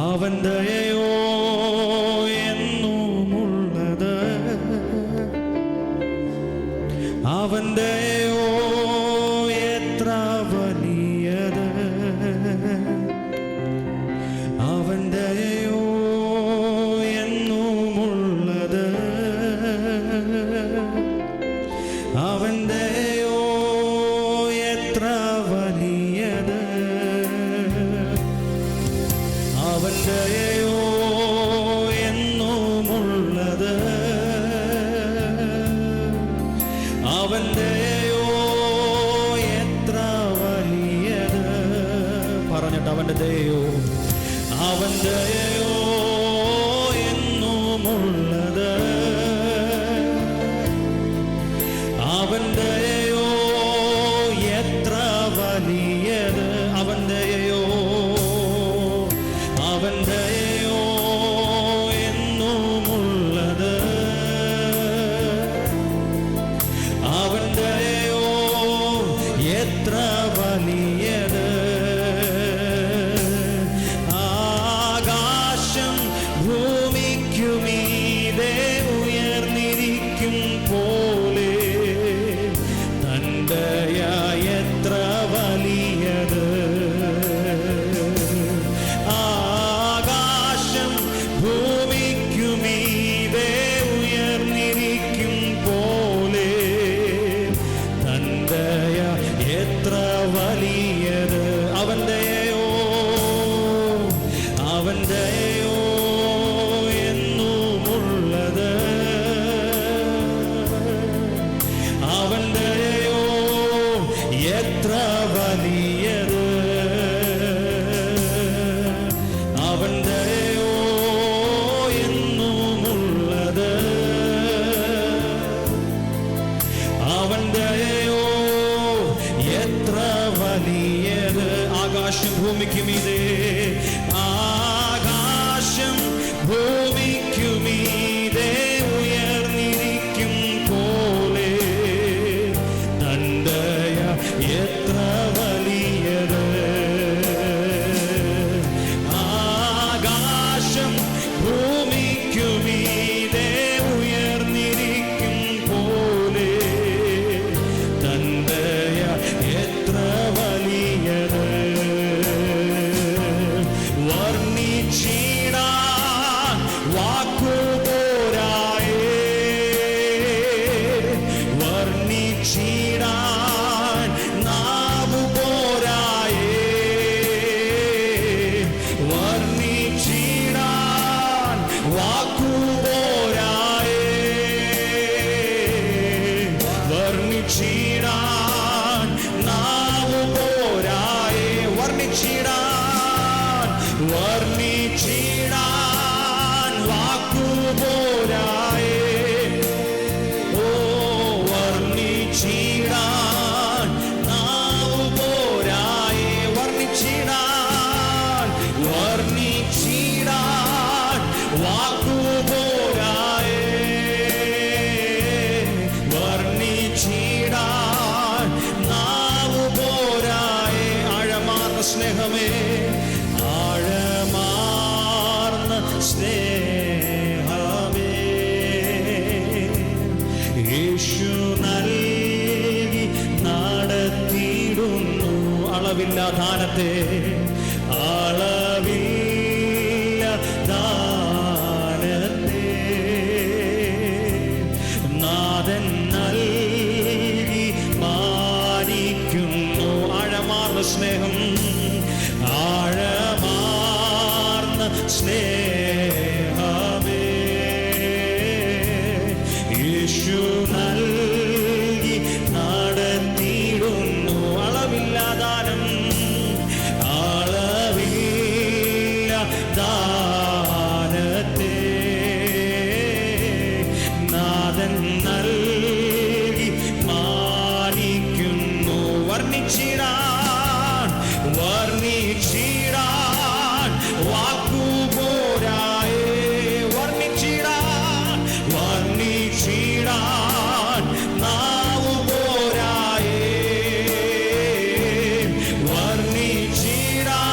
അവൻ ദയയോ എന്നുമുള്ളത്, അവൻ ദയയോ എത്ര വലിയത്, അവൻ ദയയോ എന്നുമുള്ളത്, അവൻ ദയയോ എത്ര വലിയത്, അവൻ ദയയോ എന്നുമുള്ളത്, അവൻ ദയയോ എത്ര വലിയത്. പറഞ്ഞിട്ട് അവൻ്റെ ദയയോ, അവൻ ദയയോ എന്നുമുള്ളത്, അവൻ ദയയോ എത്ര വലിയത്, അവൻ ദയയോ, അവൻ ദയയോ എന്നുമുള്ളത്, അവൻ ദയയോ എത്ര വലിയത്. ആകാശം ഭൂമിക്കുമീതെ ഉയർന്നിരിക്കും പോലെ തൻ്റെ എത്ര വലിയത്. ആകാശം ഭൂമിക്കുമീതെ ഉയർന്നിരിക്കും പോലെ തൻ്റെ എത്ര വലിയത്. അവൻ ദയയോ, അവൻ ദയയോ എന്നുമുള്ളത്, അവൻ ദയയോ എത്ര വലിയത്, അവൻ ദയയോ എന്നുമുള്ളത്, അവൻ ദയയോ എത്ര വലിയത്. ആകാശം ഭൂമിക്കുമീതെ, ആകാശം ഭൂമിക്കുമീതെ ഉയർന്നിരിക്കും പോലെ തൻ്റെ എത്ര വലിയത്. ആകാശം ഭൂമിക്കുമീതെ ഉയർന്നിരിക്കും പോലെ തൻ്റെ എത്ര വലിയത്. വർണ്ണിച്ചിടാൻ വാക്കുപോരായേ, വർണ്ണിച്ചിടാൻ നാവുപോരായേ, വർണ്ണിച്ചിടാൻ വാക്കുപോരായേ, വർണ്ണിച്ചിടാൻ നാവുപോരായേ, വർണ്ണിച്ചിടാൻ, വർണ്ണിച്ചിടാൻ വാക്കുപോരായേ. ഓ വർണ്ണിച്ചിടാൻ നാവുപോരായേ, വർണ്ണിച്ചിടാൻ, വർണ്ണിച്ചിടാൻ വാക്കുപോരായേ, വർണ്ണിച്ചിടാൻ നാവുപോരായേ. ആഴമാർന്ന സ്നേഹമേ, ആഴമാർന്ന സ്നേഹമേ, യേശു നൽകി നടത്തിയിടുന്നു അളവില്ല ദാനത്തെ, അളവില്ല ദാനത്തെ നാഥൻ നൽകി മാനിക്കുന്നു. ആഴമാർന്ന സ്നേഹം, ആഴമാർന്ന സ്നേഹമേ, യേശു നൽകി നടത്തിയിടുന്നു അളവില്ല ദാനം, അളവില്ല ദാനത്തെ നാഥൻ നൽകി മാനിക്കുന്നു. വർണ്ണിച്ചിടാൻ, വർണ്ണിച്ചിടാൻ വാക്കുപോരായേ, വർണ്ണിച്ചിടാൻ, വർണ്ണിച്ചിടാൻ നാവുപോരായേ, വർണ്ണിച്ചിടാൻ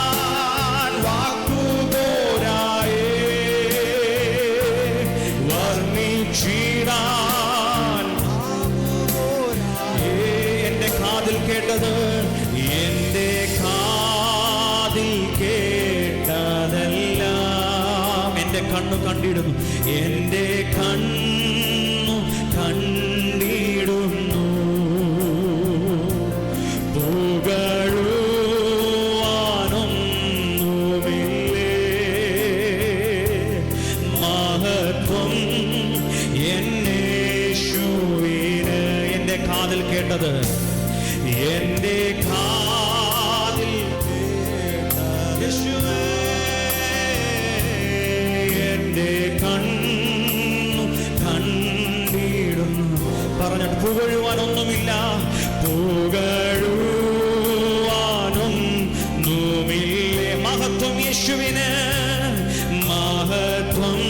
വാക്കുപോരായേ. എൻ്റെ കണ്ണു കണ്ടിടുന്നു, എൻ്റെ കണ്ണു കണ്ടിടുന്നു പുകഴുവാനൊന്നുമില്ലേ മഹത്വം എന്നേശുവിന്. എൻ്റെ കാതിൽ കേട്ടത്, എൻ്റെ കാതിൽ യേശുവേ, എൻ്റെ കണ്ണു കണ്ടിടുന്നു. പറഞ്ഞിട്ട് പുകഴുവാനൊന്നുമില്ല, പുകഴുവാനൊന്നുമില്ലേ മഹത്വം യേശുവിന്, മഹത്വം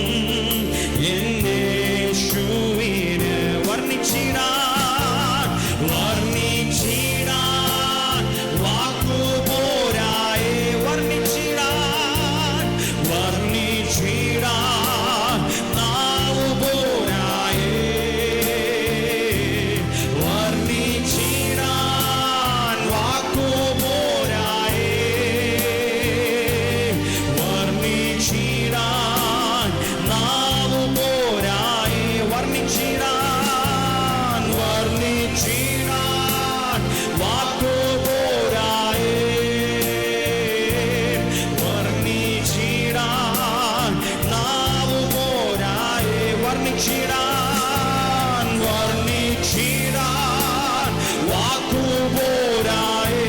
എന്നേശുവിന്. വർണ്ണിച്ചിടാൻ വർണ്ണിച്ചിടാൻ വാക്കുപോരായേ, വർണ്ണിച്ചിടാൻ വർണ്ണിച്ചിടാൻ നാവുപോരായേ, വർണ്ണിച്ചിടാൻ വാക്കുപോരായേ, വർണ്ണിച്ചിടാൻ നാവുപോരായേ, വർണ്ണിച്ചിടാൻ വർണ്ണിച്ചിടാൻ വാക്കുപോരായേ, വർണ്ണിച്ചിടാൻ നാവുപോരായേ, വർണ്ണിച്ചിടാൻ വർണ്ണിച്ചിടാൻ വാക്കുപോരായേ,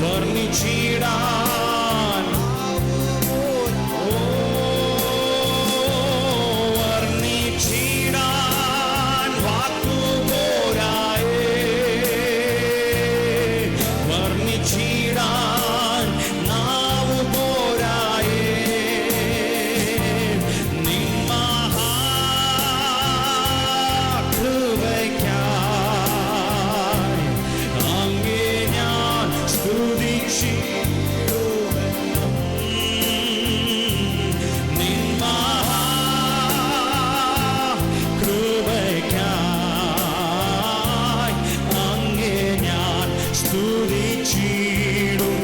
വർണ്ണിച്ചിടാൻ വർണ്ണിച്ചിടാൻ വാക്കുപോരായേ, വർണ്ണിച്ചിടാൻ നാവുപോരായേ, നിൻ മഹാകൃപയ്ക്കായി അങ്ങേ ഞാൻ സ്തുതിച്ചിടുമെന്നും, നിൻ മഹാകൃപയ്ക്കായി അങ്ങേ ഞാൻ സ്തുതിച്ചിടും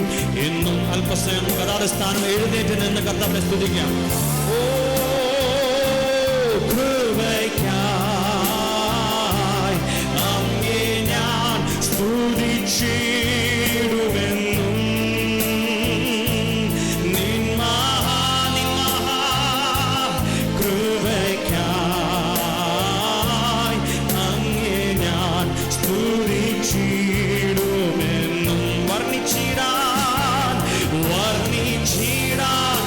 എന്നും. അല്പസമയം കഥാസ്ഥാനം എഴുന്നേറ്റ് നിന്ന് കർത്താവിനെ സ്തുതിക്കാം. ഓ കൃപയ്ക്കായി അങ്ങേ ഞാൻ സ്തുതിച്ചിടുമെന്നും, നിൻ മഹാകൃപയ്ക്കായി അങ്ങേ ഞാൻ സ്തുതിച്ചിടുമെന്നും, വർണ്ണിച്ചിടാൻ വർണ്ണിച്ചിടാൻ.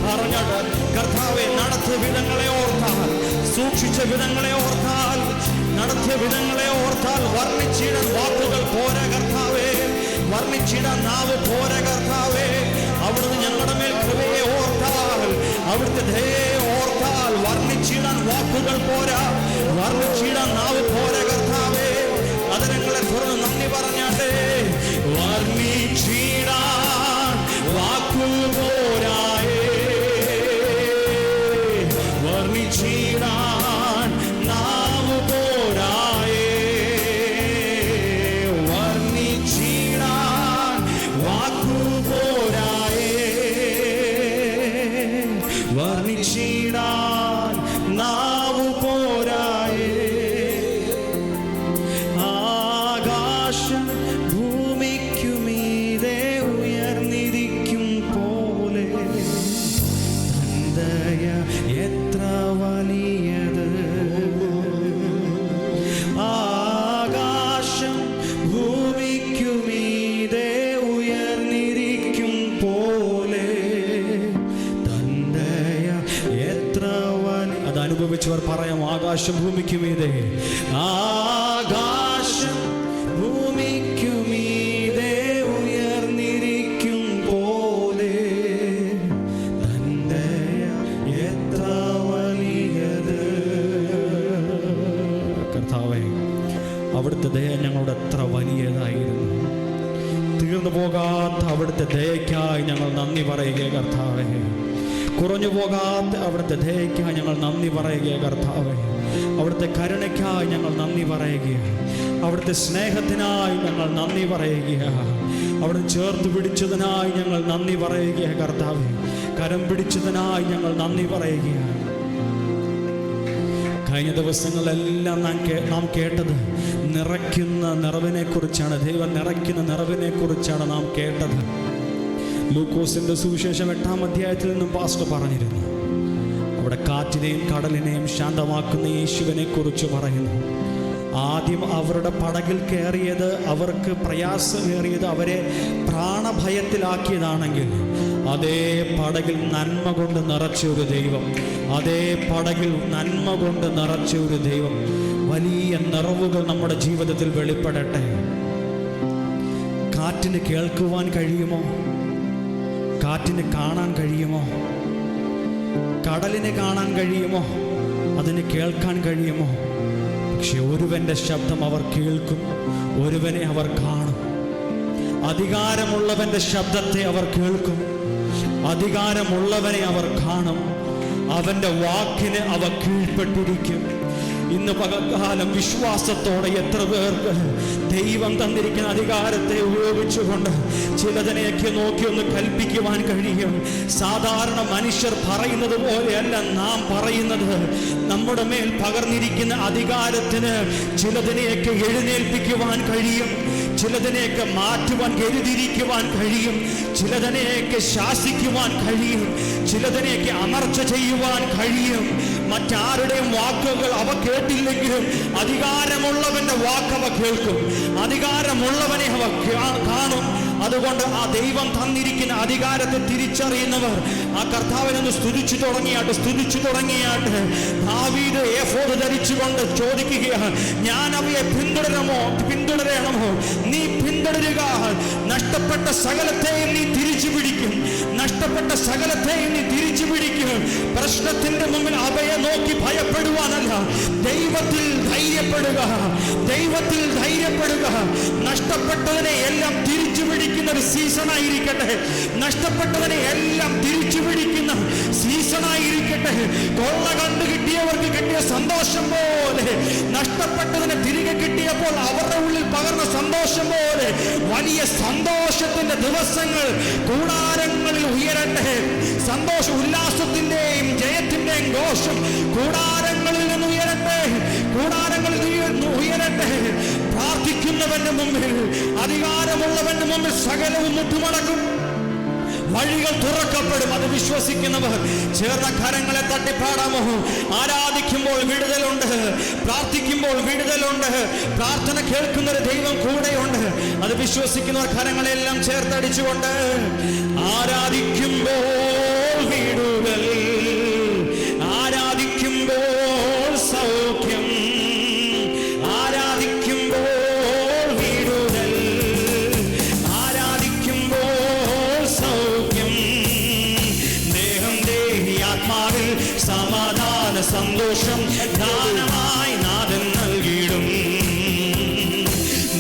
പറഞ്ഞത് കർത്താവെ, നടത്തിയ വിധങ്ങളെ ഓർത്താൽ, സൂക്ഷിച്ച വിധങ്ങളെ ഓർത്താൽ, നടത്തിയ വിധങ്ങളെ ഓർത്താൽ വർണ്ണിച്ചിടാൻ വാക്കുകൾ പോരാ കർത്താവേ, വർണ്ണിച്ചിടാൻ നാവ് പോരാ കർത്താവേ. അവിടുന്ന് ഞങ്ങളുടെ മേൽ കൃപയെ ഓർത്താൽ, അവിടുത്തെ ദയയെ ഓർത്താൽ വർണ്ണിച്ചിടാൻ വാക്കുകൾ പോരാ, വർണ്ണിച്ചിടാൻ നാവ് പോരാ കർത്താവേ. അതിരങ്ങളെ തുറന്ന് നന്ദി പറഞ്ഞാട്ടെ. വർണ്ണിച്ചിടാൻ വാക്കുപോരായേ, വർണ്ണിച്ചിടാൻ നാവ് പോരായേ, വർണ്ണിച്ചിടാൻ വാക്കുപോരായേ, വർണ്ണിച്ചിടാൻ നാവ് പോരായേ. ആകാശം ഭൂമിക്കുമീതെ ഉയർന്നിരിക്കും പോലെ ദയ എത്ര വലിയത്. ആകാശം ഭൂമിക്കുമീതെ ഉയർന്നിരിക്കും പോലെ ദയ എത്ര വലിയ. അത് അനുഭവിച്ചവർ പറയാം, ആകാശം ഭൂമിക്കുമീതെ, ആകാശം ഭൂമിക്കുമീതെ ഉയർന്നിരിക്കും പോലെ ദയ എത്ര വലിയത്. കർത്താവേ, അവിടുത്തെ ദയ ഞങ്ങളുടെ എത്ര വലിയതായിരുന്നു. തീർന്നു പോകാത്ത അവിടുത്തെ ദയയ്ക്കായി ഞങ്ങൾ നന്ദി പറയുക കർത്താവേ. കുറഞ്ഞു പോകാത്ത അവിടുത്തെ ദയയ്ക്കായി ഞങ്ങൾ നന്ദി പറയുക കർത്താവേ. അവിടുത്തെ കരുണയ്ക്കായി ഞങ്ങൾ നന്ദി പറയുക, അവിടുത്തെ സ്നേഹത്തിനായി ഞങ്ങൾ നന്ദി പറയുക. അവിടെ ചേർത്ത് പിടിച്ചതിനായി ഞങ്ങൾ നന്ദി പറയുകയാണ് കർത്താവേ. കരം പിടിച്ചതിനായി ഞങ്ങൾ നന്ദി പറയുകയാണ്. കഴിഞ്ഞ ദിവസങ്ങളിലെല്ലാം നാം കേട്ടത് നിറയ്ക്കുന്ന നിറവിനെ കുറിച്ചാണ്. ദൈവം നിറയ്ക്കുന്ന നിറവിനെ കുറിച്ചാണ് നാം കേട്ടത്. ലൂക്കോസിന്റെ സുവിശേഷം 8-ാം അധ്യായത്തിൽ നിന്നും പാസ്റ്റർ പറഞ്ഞിരുന്നു. അവിടെ കാറ്റിനെയും കടലിനെയും ശാന്തമാക്കുന്ന യേശുവിനെ കുറിച്ച് പറയുന്നു. ആദ്യം അവരുടെ പടകിൽ കയറിയത് അവർക്ക് പ്രയാസമേറിയത് അവരെ പ്രാണഭയത്തിലാക്കിയതാണെങ്കിൽ അതേ പടകിൽ നന്മ കൊണ്ട് നിറച്ച ഒരു ദൈവം, അതേ പടകിൽ നന്മ കൊണ്ട് നിറച്ച ഒരു ദൈവം. വലിയ നിറവുകൾ നമ്മുടെ ജീവിതത്തിൽ വെളിപ്പെടട്ടെ. കാറ്റിന് കേൾക്കുവാൻ കഴിയുമോ? കാറ്റിന് കാണാൻ കഴിയുമോ? കടലിനെ കാണാൻ കഴിയുമോ? അതിന് കേൾക്കാൻ കഴിയുമോ? പക്ഷെ ഒരുവന്റെ ശബ്ദം അവർ കേൾക്കും, ഒരുവനെ അവർ കാണും. അധികാരമുള്ളവന്റെ ശബ്ദത്തെ അവർ കേൾക്കും, അധികാരമുള്ളവനെ അവർ കാണും. അവന്റെ വാക്കിന് അവ കീഴ്പ്പെട്ടിരിക്കും. ഇന്ന് പകൽക്കാലം വിശ്വാസത്തോടെ എത്ര പേർക്ക് ദൈവം തന്നിരിക്കുന്ന അധികാരത്തെ ഉപയോഗിച്ചുകൊണ്ട് ചിലതിനെയൊക്കെ നോക്കി ഒന്ന് കൽപ്പിക്കുവാൻ കഴിയും. സാധാരണ മനുഷ്യർ പറയുന്നത് പോലെയല്ല നാം പറയുന്നത്. നമ്മുടെ മേൽ പകർന്നിരിക്കുന്ന അധികാരത്തിന് ചിലതിനെയൊക്കെ എഴുന്നേൽപ്പിക്കുവാൻ കഴിയും, ചിലതിനെയൊക്കെ മാറ്റുവാൻ എഴുതിയിരിക്കുവാൻ കഴിയും, ചിലതിനെയൊക്കെ ശാസിക്കുവാൻ കഴിയും, ചിലതിനെയൊക്കെ അമർച്ച ചെയ്യുവാൻ കഴിയും. മറ്റാരുടെയും വാക്കുകൾ അവ കേട്ടില്ലെങ്കിലും അധികാരമുള്ളവന്റെ വാക്ക് അവ കേൾക്കും, അധികാരമുള്ളവനെ അവ കാണും. അതുകൊണ്ട് ആ ദൈവം തന്നിരിക്കുന്ന അധികാരത്തെ തിരിച്ചറിയുന്നവർ ആ കർത്താവിനൊന്ന് സ്തുതിച്ചു തുടങ്ങിയാട്ട് ദാവീദ് ഏഫോദ് ധരിച്ചുകൊണ്ട് ചോദിക്കുകയാണ്, ഞാൻ അവയെ പിന്തുടരണമോ? നീ പിന്തുടരുക. നഷ്ടപ്പെട്ട സകലത്തെയും നീ തിരിച്ചു പിടിക്കും, നഷ്ടപ്പെട്ട സകലത്തെയും നീ തിരിച്ചു പിടിക്കും. പ്രശ്നത്തിന്റെ മുമ്പിൽ അവയെ നോക്കി ഭയപ്പെടുവാനല്ല, ദൈവത്തിൽ ധൈര്യപ്പെടുക, ദൈവത്തിൽ ധൈര്യപ്പെടുക. നഷ്ടപ്പെട്ടതിനെ എല്ലാം തിരിച്ചു പിടിക്കുന്ന ഒരു സീസണായിരിക്കട്ടെ, നഷ്ടപ്പെട്ടതിനെ എല്ലാം തിരിച്ചു പിടിക്കുന്ന സീസണായിരിക്കട്ടെ. കൊള്ള കണ്ടു കിട്ടിയവർക്ക് കിട്ടിയ സന്തോഷം പോലെ നഷ്ടപ്പെട്ടതിനെ തിരികെ കിട്ടിയപ്പോൾ അവരുടെ ഉള്ളിൽ പകർന്ന സന്തോഷം പോലെ വലിയ സന്തോഷത്തിന്റെ ദിവസങ്ങൾ കൂടാരങ്ങളിൽ ഉയരട്ടെ. സന്തോഷ ഉല്ലാസത്തിന്റെയും ജയത്തിന്റെയും ഘോഷം കൂടാരങ്ങളിൽ നിന്ന് ഉയരട്ടെ, കൂടാരങ്ങളിൽ നിന്ന് ഉയരട്ടെ. പ്രാർത്ഥിക്കുന്നവന്റെ മുമ്പിൽ, അധികാരമുള്ളവന്റെ മുമ്പിൽ സകലവും മുട്ടുമടക്കും, വഴികൾ തുറക്കപ്പെടും. അത് വിശ്വസിക്കുന്നവർ ചേർന്ന കരങ്ങളെ തട്ടിപ്പാടാമോ? ആരാധിക്കുമ്പോൾ വിടുതലുണ്ട്, പ്രാർത്ഥിക്കുമ്പോൾ വിടുതലുണ്ട്, പ്രാർത്ഥന കേൾക്കുന്നൊരു ദൈവം കൂടെയുണ്ട്. അത് വിശ്വസിക്കുന്നവർ കരങ്ങളെല്ലാം ചേർത്തടിച്ചുകൊണ്ട് ആരാധിക്കുമ്പോൾ വിടുതൽ, ആരാധിക്കുമ്പോൾ സൗഖ്യം, ആരാധിക്കുമ്പോൾ വിടുതൽ, ആരാധിക്കുമ്പോൾ സൗഖ്യം. ദേഹം ദേഹി ആത്മാവിൽ സമാധാന സന്തോഷം ദാനമായി നാഥൻ നൽകിയിടും.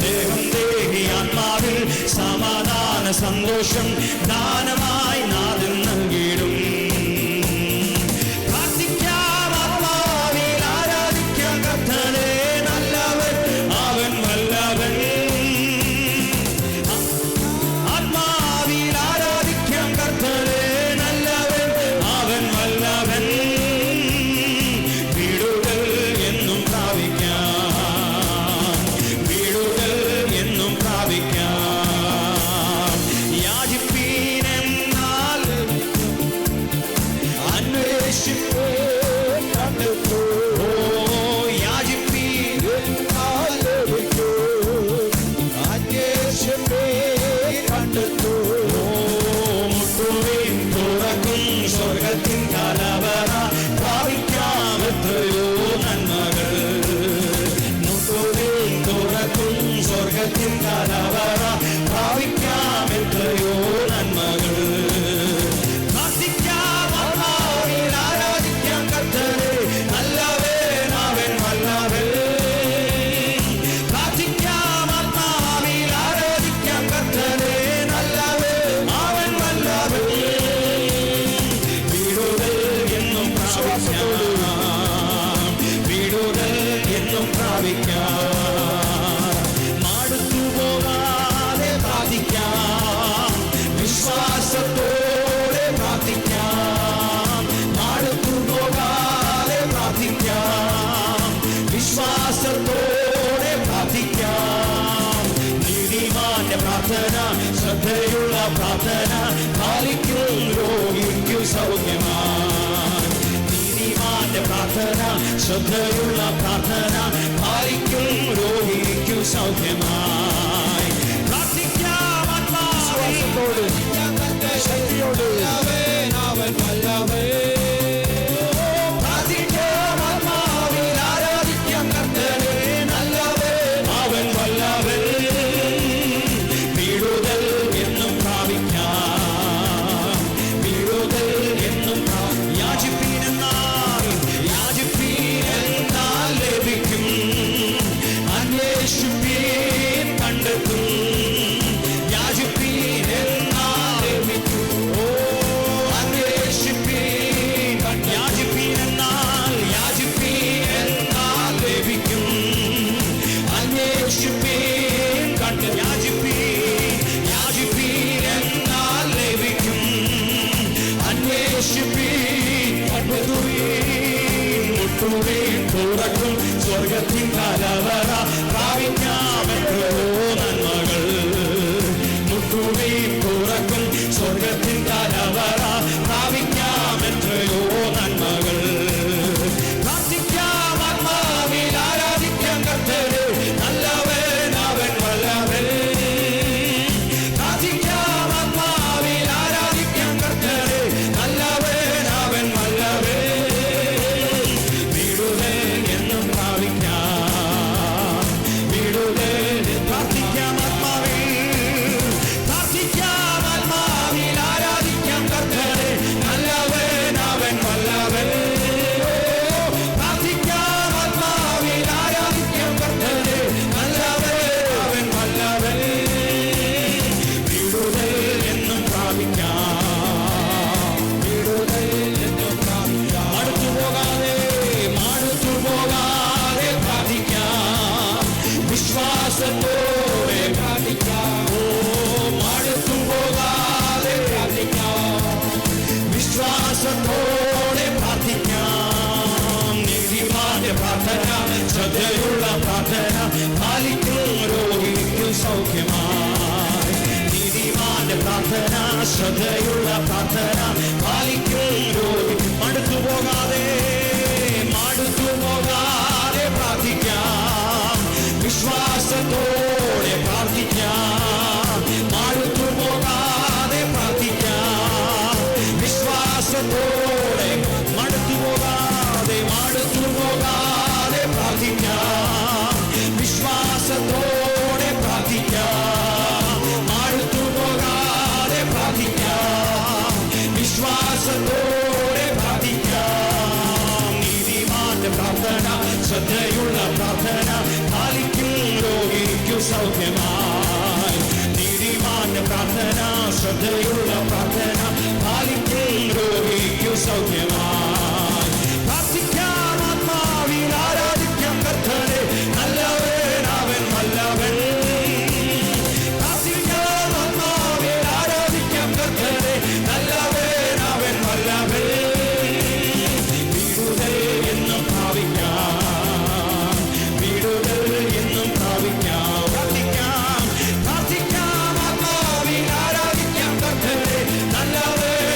ദേഹം ദേഹി ആത്മാവിൽ സമാധാന സന്തോഷം ദാനമായി നാഥൻ നൽകിയിടും. മടുത്തു പോകാതെ പ്രാർത്ഥിക്കാം. ശ്രദ്ധയുള്ള പ്രാർത്ഥന പാലിക്കും രോഗിക്കും സൗഖ്യമായി. പ്രാർത്ഥിക്കാം ആത്മാവിൽ ശക്തിയോട് അവൻ വല്ലവൻ. പ്രാർത്ഥിക്കാം ആത്മാവിൽ ആരാധിക്കാം കർത്തനെ നല്ലവൻ അവൻ വല്ലവൻ. വിടുതൽ എന്നും പ്രാപിക്കാം, വിടുതൽ എന്നും യാചിപ്പീനെന്നാൽ ലഭിക്കും, അന്വേഷിപ്പീൻ കണ്ടെത്തും, യാചിപ്പീനെന്നാൽ ലഭിക്കും. ഓ അന്വേഷിപ്പീൻ യാചിപ്പീനെന്നാൽ ലഭിക്കും, അന്വേഷിപ്പീൻ കണ്ട് യാചിപ്പീനെന്നാൽ ലഭിക്കും, അന്വേഷിപ്പീൻ മുട്ടുവീൻ തുറക്കും സ്വർഗത്തിൻ കലവറ പ്രാപിക്കാം എത്രയോ നന്മകൾ. മുട്ടുവീൻ തുറക്കും സ്വർഗത്തിൻ കലവറ പ്രാപിക്കാം എത്രയോ നന്മകൾ. പ്രാർത്ഥിക്കാം ആത്മാവിൽ ആരാധിക്കാം കർത്തനെ നല്ലവൻ അവൻ വല്ലവൻ. പ്രാർത്ഥിക്കാം ആത്മാവിൽ ആരാധിക്കാം കർത്തനെ നല്ലവൻ അവൻ വല്ലവൻ. വിടുതൽ എന്നും പ്രാപിക്കാം, വിടുതൽ. പ്രാർത്ഥിക്കാം ആത്മാവിൽ ആരാധിക്കാം കർത്തനെ നല്ലവൻ അവൻ വല്ലവൻ. പ്രാർത്ഥിക്കാം ആത്മാവിൽ ആരാധിക്കാം കർത്തനെ നല്ലവൻ അവൻ വല്ലവൻ. വിടുതൽ എന്നും പ്രാപിക്കാം, വിടുതൽ എന്നും പ്രാപിക്കാം. മടുത്തു പോകാതെ പ്രാർത്ഥിക്കാം, വിശ്വാസത്തോടെ പ്രാർത്ഥിക്കാം. ഓ മടുത്തു പോകാതെ പ്രാർത്ഥിക്കാം, വിശ്വാസത്തോടെ പ്രാർത്ഥിക്കാം. നീതിമാന്റെ പ്രാർത്ഥന ശ്രദ്ധയുള്ള പ്രാർത്ഥന പാലിക്കും രോഗിക്കും സൗഖ്യമായി. നീതിമാന്റെ പ്രാർത്ഥന ശ്രദ്ധയുള്ള പ്രാർത്ഥന പാലിക്കും രോഗി. മടുത്തു പോകാതെ പ്രാർത്ഥിക്കാം, വിശ്വാസത്തോടെ പ്രാർത്ഥിക്കാം. മടുത്തു പോകാതെ പ്രാർത്ഥിക്കാം, വിശ്വാസത്തോടെ. മടുത്തു പോകാതെ പ്രാർത്ഥിക്കാം, വിശ്വാസത്തോടെ പ്രാർത്ഥിക്കാം. മടുത്തു പോകാതെ പ്രാർത്ഥിക്കാം, വിശ്വാസത്തോടെ പ്രാർത്ഥിക്കാം. നീതിമാന്റെ പ്രാർത്ഥന ശ്രദ്ധയുള്ള പ്രാർത്ഥന പാലിക്കും രോഗിക്കും സൗഖ്യമായി. നീതിമാന്റെ പ്രാർത്ഥന ശ്രദ്ധയുള്ള പ്രാർത്ഥന പാലിക്കും രോഗിക്കും സൗഖ്യമായി. പ്രാർത്ഥിക്കാം ആത്മാവിൽ ആരാധിക്കാം കർത്തനെ നല്ലവൻ അവൻ വല്ലവൻ. പ്രാർത്ഥിക്കാം ആത്മാവിൽ ആരാധിക്കാം കർത്തനെ നല്ലവൻ അവൻ വല്ലവൻ. വിടുതൽ എന്നും പ്രാപിക്കാം, വിടുതൽ എന്നും പ്രാപിക്കാം. പ്രാർത്ഥിക്കാം ആത്മാവിൽ ആരാധിക്കാം കർത്തനെ നല്ലവൻ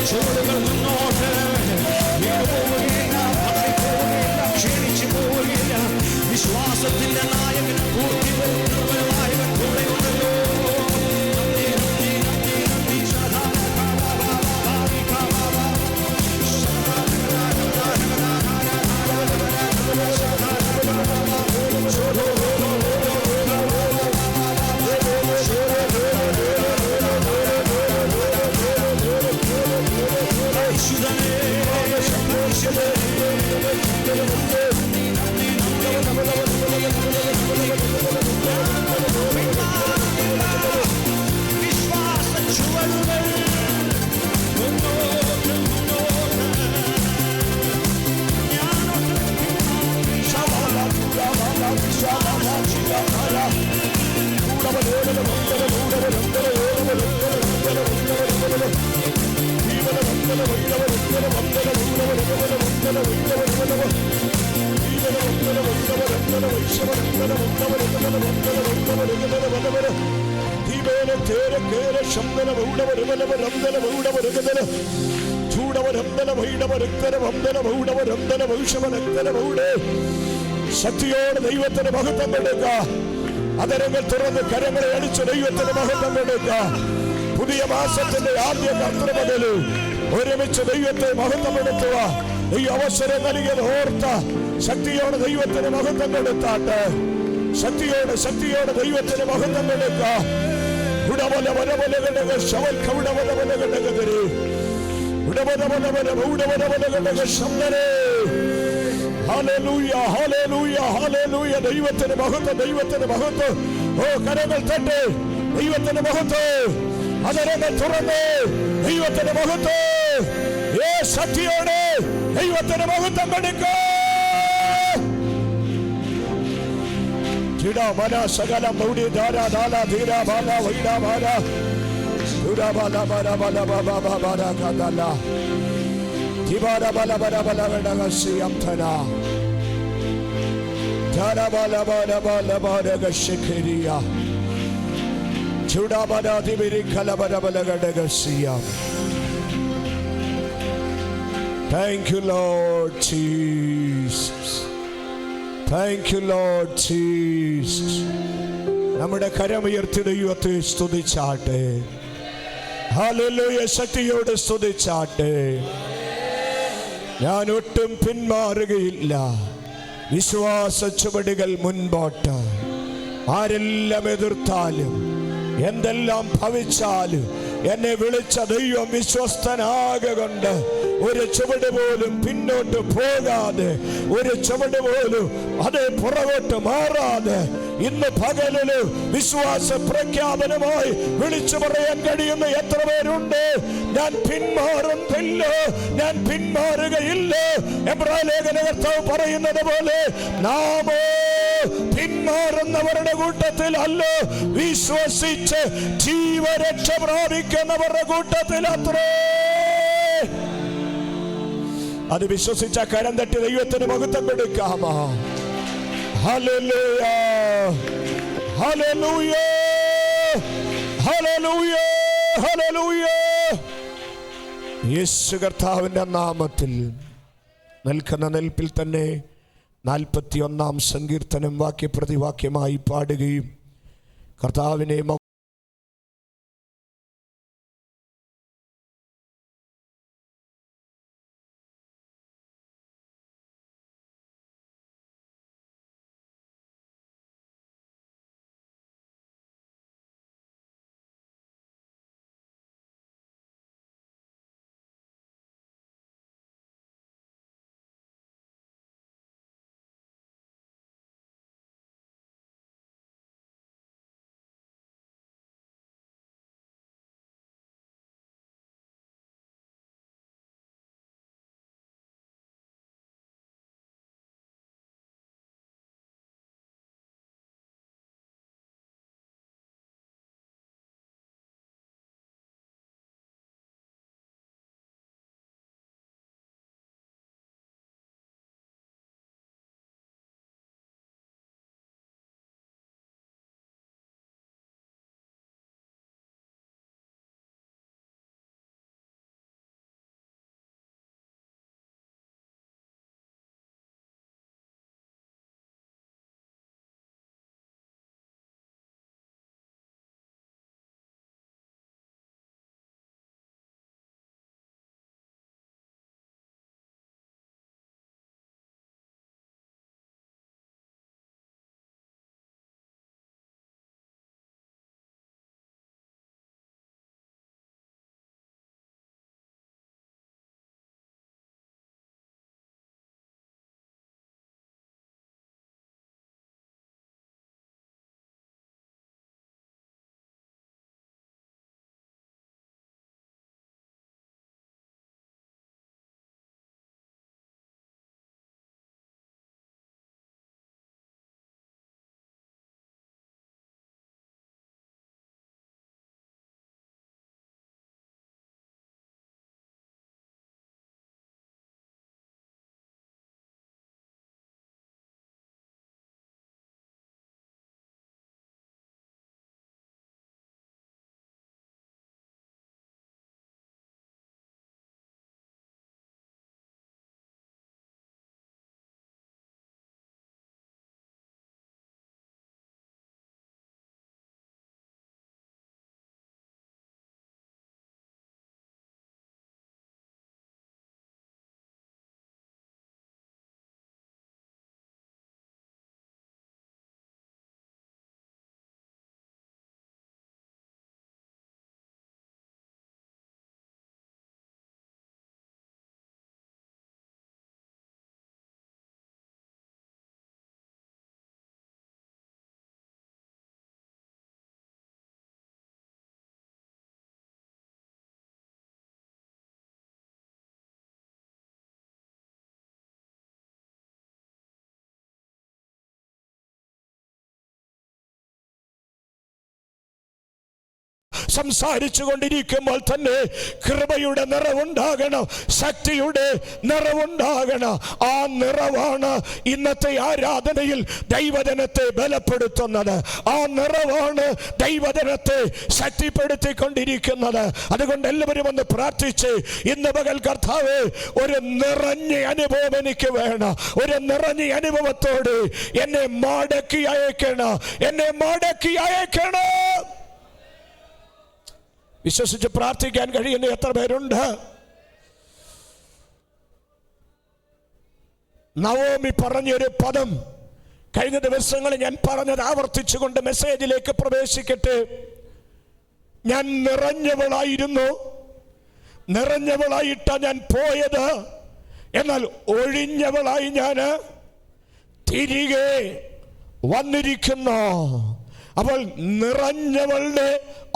ചുവടുകൾ മുന്നോട്ട് വീണുപോവുകയില്ല, പതറിപ്പോവുകയില്ല, ക്ഷീണിച്ചു പോവുകയില്ല. വിശ്വാസത്തിന്റെ നായകൻ പൂർത്തി വരുന്നവരുമായവൻ കൂടെയുണ്ടല്ലോ. ശക്തിയോടെ ദൈവത്തിന് മഹത്വം കൊടുക്കുക. അതരങ്ങൾ തുറന്ന് കരങ്ങളെ അടിച്ച് ദൈവത്തിന് മഹത്വം കൊടുക്കുക. പുതിയ മാസത്തിന്റെ ആദ്യ കർത്തൃപകല് ഒരുമിച്ച് ദൈവത്തെ മഹത്വപ്പെടുത്തുക. ഈ അവസരം നൽകിയത് ഓർത്ത ശക്തിയോടെ ദൈവത്തിന് മഹത്വം കൊടുത്താട്ട്. ശക്തിയോടെ ദൈവത്തിന് മഹത്വം കൊടുക്കുക. ദൈവത്തിന് മഹത്വം, ദൈവത്തിന് മഹത്വം. ഓ കരങ്ങൾ തട്ട്, ദൈവത്തിന് മഹത്വം. അതരങ്ങൾ തുറന്ന് ദൈവത്തിന് മഹത്വം. ശക്തിയോടെ ദൈവത്തിന് മഹത്വം കൊടുക്കുക. സകലം Thank you, Lord Jesus. Thank you, Lord Jesus. നമ്മുടെ കരമുയർത്തി ദൈവത്തെ സ്തുതിച്ചാട്ടെ. ഹല്ലേലൂയ. ശക്തിയോടെ സ്തുതിച്ചാട്ടെ. ഞാൻ ഒട്ടും പിന്മാറുകയില്ല. വിശ്വാസ ചുവടുകൾ മുൻപോട്ട്. ആരെല്ലാം എതിർത്താലും എന്തെല്ലാം ഭവിച്ചാലും എന്നെ വിളിച്ച ദൈവം വിശ്വസ്തനാകൊണ്ട് ഒരു ചുവട് പോലും പിന്നോട്ട് പോകാതെ, ഒരു ചുവട് പോലും അതേ പുറകോട്ട് മാറാതെ ഇന്ന് പകലില് വിശ്വാസ പ്രഖ്യാപനമായി വിളിച്ചു പറയാൻ കഴിയുന്ന എത്ര പേരുണ്ട്? ഞാൻ പിന്മാറുന്നില്ല, ഞാൻ പിന്മാറുകയില്ല. എബ്രായ ലേഖന കർത്താവ് പറയുന്നത് പോലെ നാമോ പിന്മാറുന്നവരുടെ കൂട്ടത്തിൽ അല്ല, വിശ്വസിച്ച് ജീവരക്ഷ പ്രാപിക്കുന്നവരുടെ കൂട്ടത്തിൽ അത്രേ. അത് വിശ്വസിച്ച കരം തട്ടി ദൈവത്തിന് മഹത്വം കൊടുക്കാമോ? Hallelujah, hallelujah, hallelujah, hallelujah. യേശു കർത്താവിന്റെ നാമത്തിൽ നിൽക്കുന്ന നിൽപ്പിൽ തന്നെ 41 സങ്കീർത്തനം വാക്യപ്രതിവാക്യമായി പാടുകയും കർത്താവിനെ സംസാരിച്ചു കൊണ്ടിരിക്കുമ്പോൾ തന്നെ കൃപയുടെ നിറവുണ്ടാകണം, ശക്തിയുടെ നിറവുണ്ടാകണം. ആ നിറവാണ് ഇന്നത്തെ ആരാധനയിൽ ദൈവജനത്തെ ബലപ്പെടുത്തുന്നത്. ആ നിറവാണ് ദൈവജനത്തെ ശക്തിപ്പെടുത്തിക്കൊണ്ടിരിക്കുന്നത്. അതുകൊണ്ട് എല്ലാവരും ഒന്ന് പ്രാർത്ഥിച്ച് ഇന്ന് പകൽ കർത്താവേ, ഒരു നിറഞ്ഞ അനുഭവം എനിക്ക് വേണം. ഒരു നിറഞ്ഞ അനുഭവത്തോട് എന്നെ മടക്കി അയക്കണം, എന്നെ മടക്കി അയക്കണം. വിശ്വസിച്ച് പ്രാർത്ഥിക്കാൻ കഴിയുന്ന എത്ര പേരുണ്ട്? നവോമി പറഞ്ഞൊരു പദം കഴിഞ്ഞ ദിവസങ്ങളിൽ ഞാൻ പറഞ്ഞത് ആവർത്തിച്ചുകൊണ്ട് മെസ്സേജിലേക്ക് പ്രവേശിക്കട്ടെ. ഞാൻ നിറഞ്ഞവളായിരുന്നു, നിറഞ്ഞവളായിട്ടാ ഞാൻ പോയത്, എന്നാൽ ഒഴിഞ്ഞവളായി ഞാൻ തിരികെ വന്നിരിക്കുന്നു. അപ്പോൾ നിറഞ്ഞവളുടെ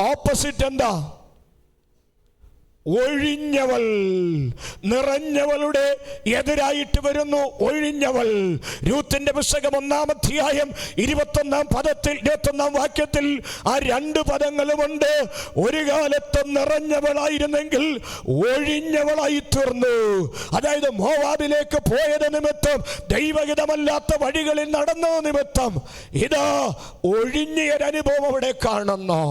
ഓപ്പോസിറ്റ് എന്താ? ഒഴിഞ്ഞവൾ. നിറഞ്ഞവളുടെ എതിരായിട്ട് വരുന്നു ഒഴിഞ്ഞവൾ. രൂത്തിന്റെ പുസ്തകം 1-ാം അധ്യായം 21-ാം വാക്യത്തിൽ ആ 2 പദങ്ങളുമുണ്ട്. ഒരു കാലത്ത് നിറഞ്ഞവളായിരുന്നെങ്കിൽ ഒഴിഞ്ഞവളായി തീർന്നു. അതായത് മോവാബിലേക്ക് പോയത് നിമിത്തം, ദൈവഹിതമല്ലാത്ത വഴികളിൽ നടന്ന നിമിത്തം ഇതാ ഒഴിഞ്ഞൊരനുഭവം അവിടെ കാണുന്നു.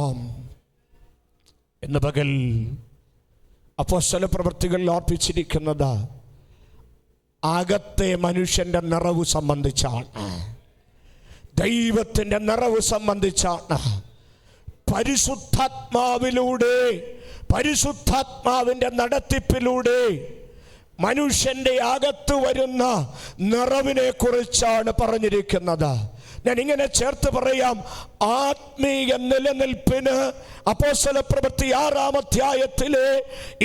ഇന്ന് പകൽ അപ്പോസ്തല പ്രവൃത്തികളിൽ ഓർപ്പിച്ചിരിക്കുന്നത് അകത്തെ മനുഷ്യന്റെ നിറവ് സംബന്ധിച്ചാണ്, ദൈവത്തിന്റെ നിറവ് സംബന്ധിച്ചാണ്. പരിശുദ്ധാത്മാവിലൂടെ, പരിശുദ്ധാത്മാവിന്റെ നടത്തിപ്പിലൂടെ മനുഷ്യന്റെ അകത്ത് വരുന്ന നിറവിനെ കുറിച്ചാണ് പറഞ്ഞിരിക്കുന്നത്. ഞാൻ ഇങ്ങനെ ചേർത്ത് പറയാം, ആത്മീയ നിലനിൽപ്പിന് അപ്പോസ്തല പ്രവൃത്തി 6-ാം അധ്യായത്തിലെ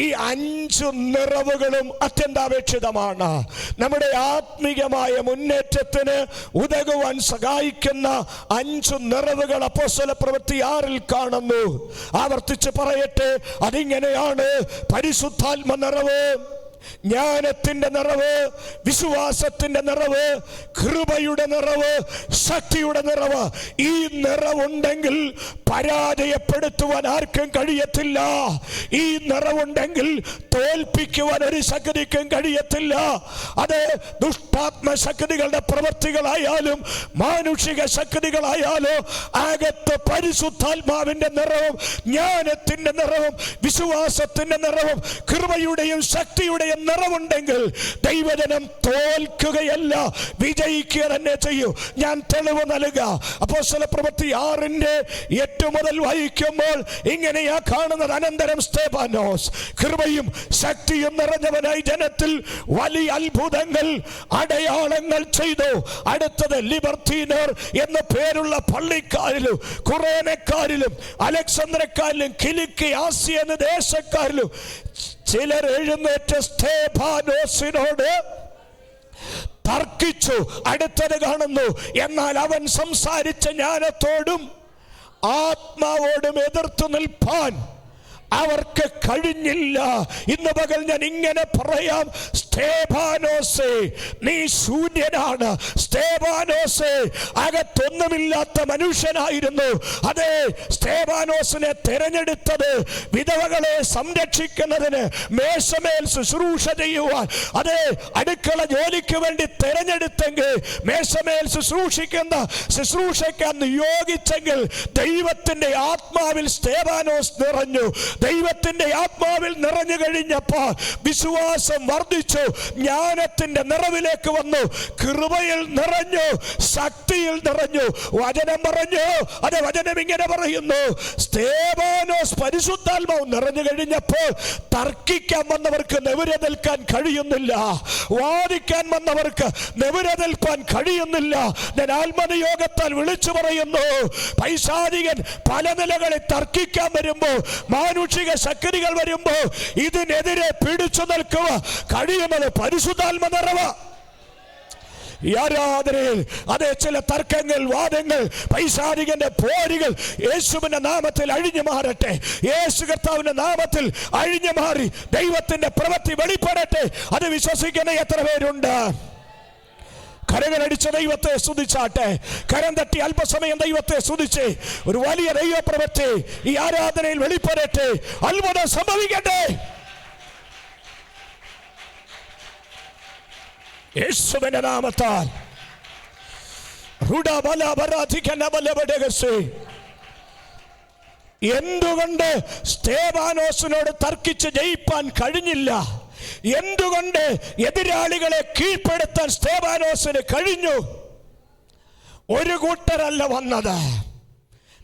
ഈ 5 നിറവുകളും അത്യന്താപേക്ഷിതമാണ്. നമ്മുടെ ആത്മീയമായ മുന്നേറ്റത്തിന് ഉതകുവാൻ സഹായിക്കുന്ന 5 നിറവുകൾ അപ്പോസ്തല പ്രവൃത്തി 6-ൽ കാണുന്നു. ആവർത്തിച്ച് പറയട്ടെ, അതിങ്ങനെയാണ്: പരിശുദ്ധാത്മ നിറവ്, ജ്ഞാനത്തിന്റെ നിറവ്, വിശ്വാസത്തിന്റെ നിറവ്, കൃപയുടെ നിറവ്, ശക്തിയുടെ നിറവ്. ഈ നിറവുണ്ടെങ്കിൽ പരാജയപ്പെടുത്തുവാൻ ആർക്കും കഴിയത്തില്ല. ഈ നിറവുണ്ടെങ്കിൽ തോൽപ്പിക്കുവാൻ ഒരു ശക്തിക്കും കഴിയത്തില്ല. അത് ദുഷ്ടാത്മ ശക്തികളുടെ പ്രവൃത്തികളായാലും മാനുഷിക ശക്തികളായാലും അകത്ത് പരിശുദ്ധാത്മാവിന്റെ നിറവും ജ്ഞാനത്തിന്റെ നിറവും വിശ്വാസത്തിന്റെ നിറവും കൃപയുടെയും ശക്തിയുടെയും നിറവുണ്ടെങ്കിൽ ദൈവജനം തോൽക്കുകയല്ല, വിജയിക്കുക തന്നെ ചെയ്യും. ഞാൻ തെളിവ് നൽകാം. അപ്പോസ്തല പ്രവൃത്തി 6-ന്റെ 8 മുതൽ വായിക്കുമ്പോൾ ഇങ്ങനെയാ കാണുന്നത്: അനന്തരം സ്തെഫാനോസ് കൃപയും ശക്തിയും നിറഞ്ഞവനായി ജനത്തിൽ വലിയ അത്ഭുതങ്ങൾ, അടയാളങ്ങൾ ചെയ്തു. അടുത്തത് ലിബർത്തീനർ എന്ന പേരുള്ള പള്ളിക്കാരിലും കുറേനക്കാരിലും അലക്സാന്ദ്രിയക്കാരിലും കിലിക്കി ആസിയ എന്ന ദേശക്കാരിലും ചിലർ എഴുന്നേറ്റ് സ്തെഫാനോസിനോട് തർക്കിച്ചു. അടുത്തത് കാണുന്നു: എന്നാൽ അവൻ സംസാരിച്ച ജ്ഞാനത്തോടും ആത്മാവോടും എതിർത്തു നിൽപ്പാൻ അവർക്ക് കഴിഞ്ഞില്ല. ഇന്ന് പകൽ ഞാൻ ഇങ്ങനെ പറയാം: സ്തെഫാനോസേ, നീ ശൂന്യനാണ്. സ്തെഫാനോസേ, അകത്തൊന്നുമില്ലാത്ത മനുഷ്യനായിരുന്നു. അതെ, സ്തെഫാനോസിനെ തെരഞ്ഞെടുത്തത് വിധവകളെ സംരക്ഷിക്കുന്നതിന്, മേശമേൽ ശുശ്രൂഷ ചെയ്യുവാൻ, അതെ, അടുക്കള ജോലിക്ക് വേണ്ടി തെരഞ്ഞെടുത്തെങ്കിൽ, മേശമേൽ ശുശ്രൂഷയ്ക്ക് നിയോഗിച്ചെങ്കിൽ ദൈവത്തിന്റെ ആത്മാവിൽ സ്തെഫാനോസ് നിറഞ്ഞു. ദൈവത്തിന്റെ ആത്മാവിൽ നിറഞ്ഞു കഴിഞ്ഞപ്പോൾ വിശ്വാസം വർദ്ധിച്ചു, ജ്ഞാനത്തിന്റെ നിറവിലേക്ക് വന്നു, കൃപയിൽ നിറഞ്ഞു, ശക്തിയിൽ നിറഞ്ഞു. വചനം പറഞ്ഞു, അതെ, വചനം ഇങ്ങനെ പറയുന്നു: സ്തെഫാനോസ് പരിശുദ്ധാത്മാവ് നിറഞ്ഞു കഴിഞ്ഞപ്പോൾ തർക്കിക്കാൻ വന്നവർക്ക് നെവിരെ നിൽക്കാൻ കഴിയുന്നില്ല, വാദിക്കാൻ വന്നവർക്ക് നെവിരെ നിൽക്കാൻ കഴിയുന്നില്ല. ഞാൻ ആത്മനിയോഗത്താൽ വിളിച്ചു പറയുന്നു, പൈശാചികൻ പല നിലകളിൽ തർക്കിക്കാൻ വരുമ്പോൾ, മാനുഷിക ശക്തികൾ വരുമ്പോൾ ഇതിനെതിരെ പിടിച്ചു നിൽക്കുക കഴിയുന്നത് പരിശുദ്ധാത്മ നിറവ്. ഈ ആരാധനയിൽ അതേ ചില തർക്കങ്ങൾ, വാദങ്ങൾ, പൈശാചികന്റെ പോരുകൾ യേശുവിന്റെ നാമത്തിൽ അഴിഞ്ഞു മാറട്ടെ. യേശു കർത്താവിന്റെ നാമത്തിൽ അഴിഞ്ഞു മാറി ദൈവത്തിന്റെ പ്രവൃത്തി വെളിപ്പെടട്ടെ. അത് വിശ്വസിക്കുന്ന എത്ര പേരുണ്ട്? കരങ്ങളടിച്ച ദൈവത്തെ സ്തുതിച്ചാട്ടെ. കരം തട്ടി അല്പസമയം ദൈവത്തെ സ്തുതിച്ച് ഒരു വലിയ ദൈവപ്രവൃത്തി ഈ ആരാധനയിൽ വെളിപ്പെടട്ടെ. അത്ഭുതം സംഭവിക്കട്ടെ. യേശുവിന്റെ നാമത്താൽ. എന്തുകൊണ്ട് സ്തേഫാനോസിനോട് തർക്കിച്ച് ജയിപ്പാൻ കഴിഞ്ഞില്ല? എന്തുകൊണ്ട് എതിരാളികളെ കീഴ്പ്പെടുത്താൻ സ്തേഫാനോസിന് കഴിഞ്ഞു? ഒരു കൂട്ടരല്ല വന്നത്.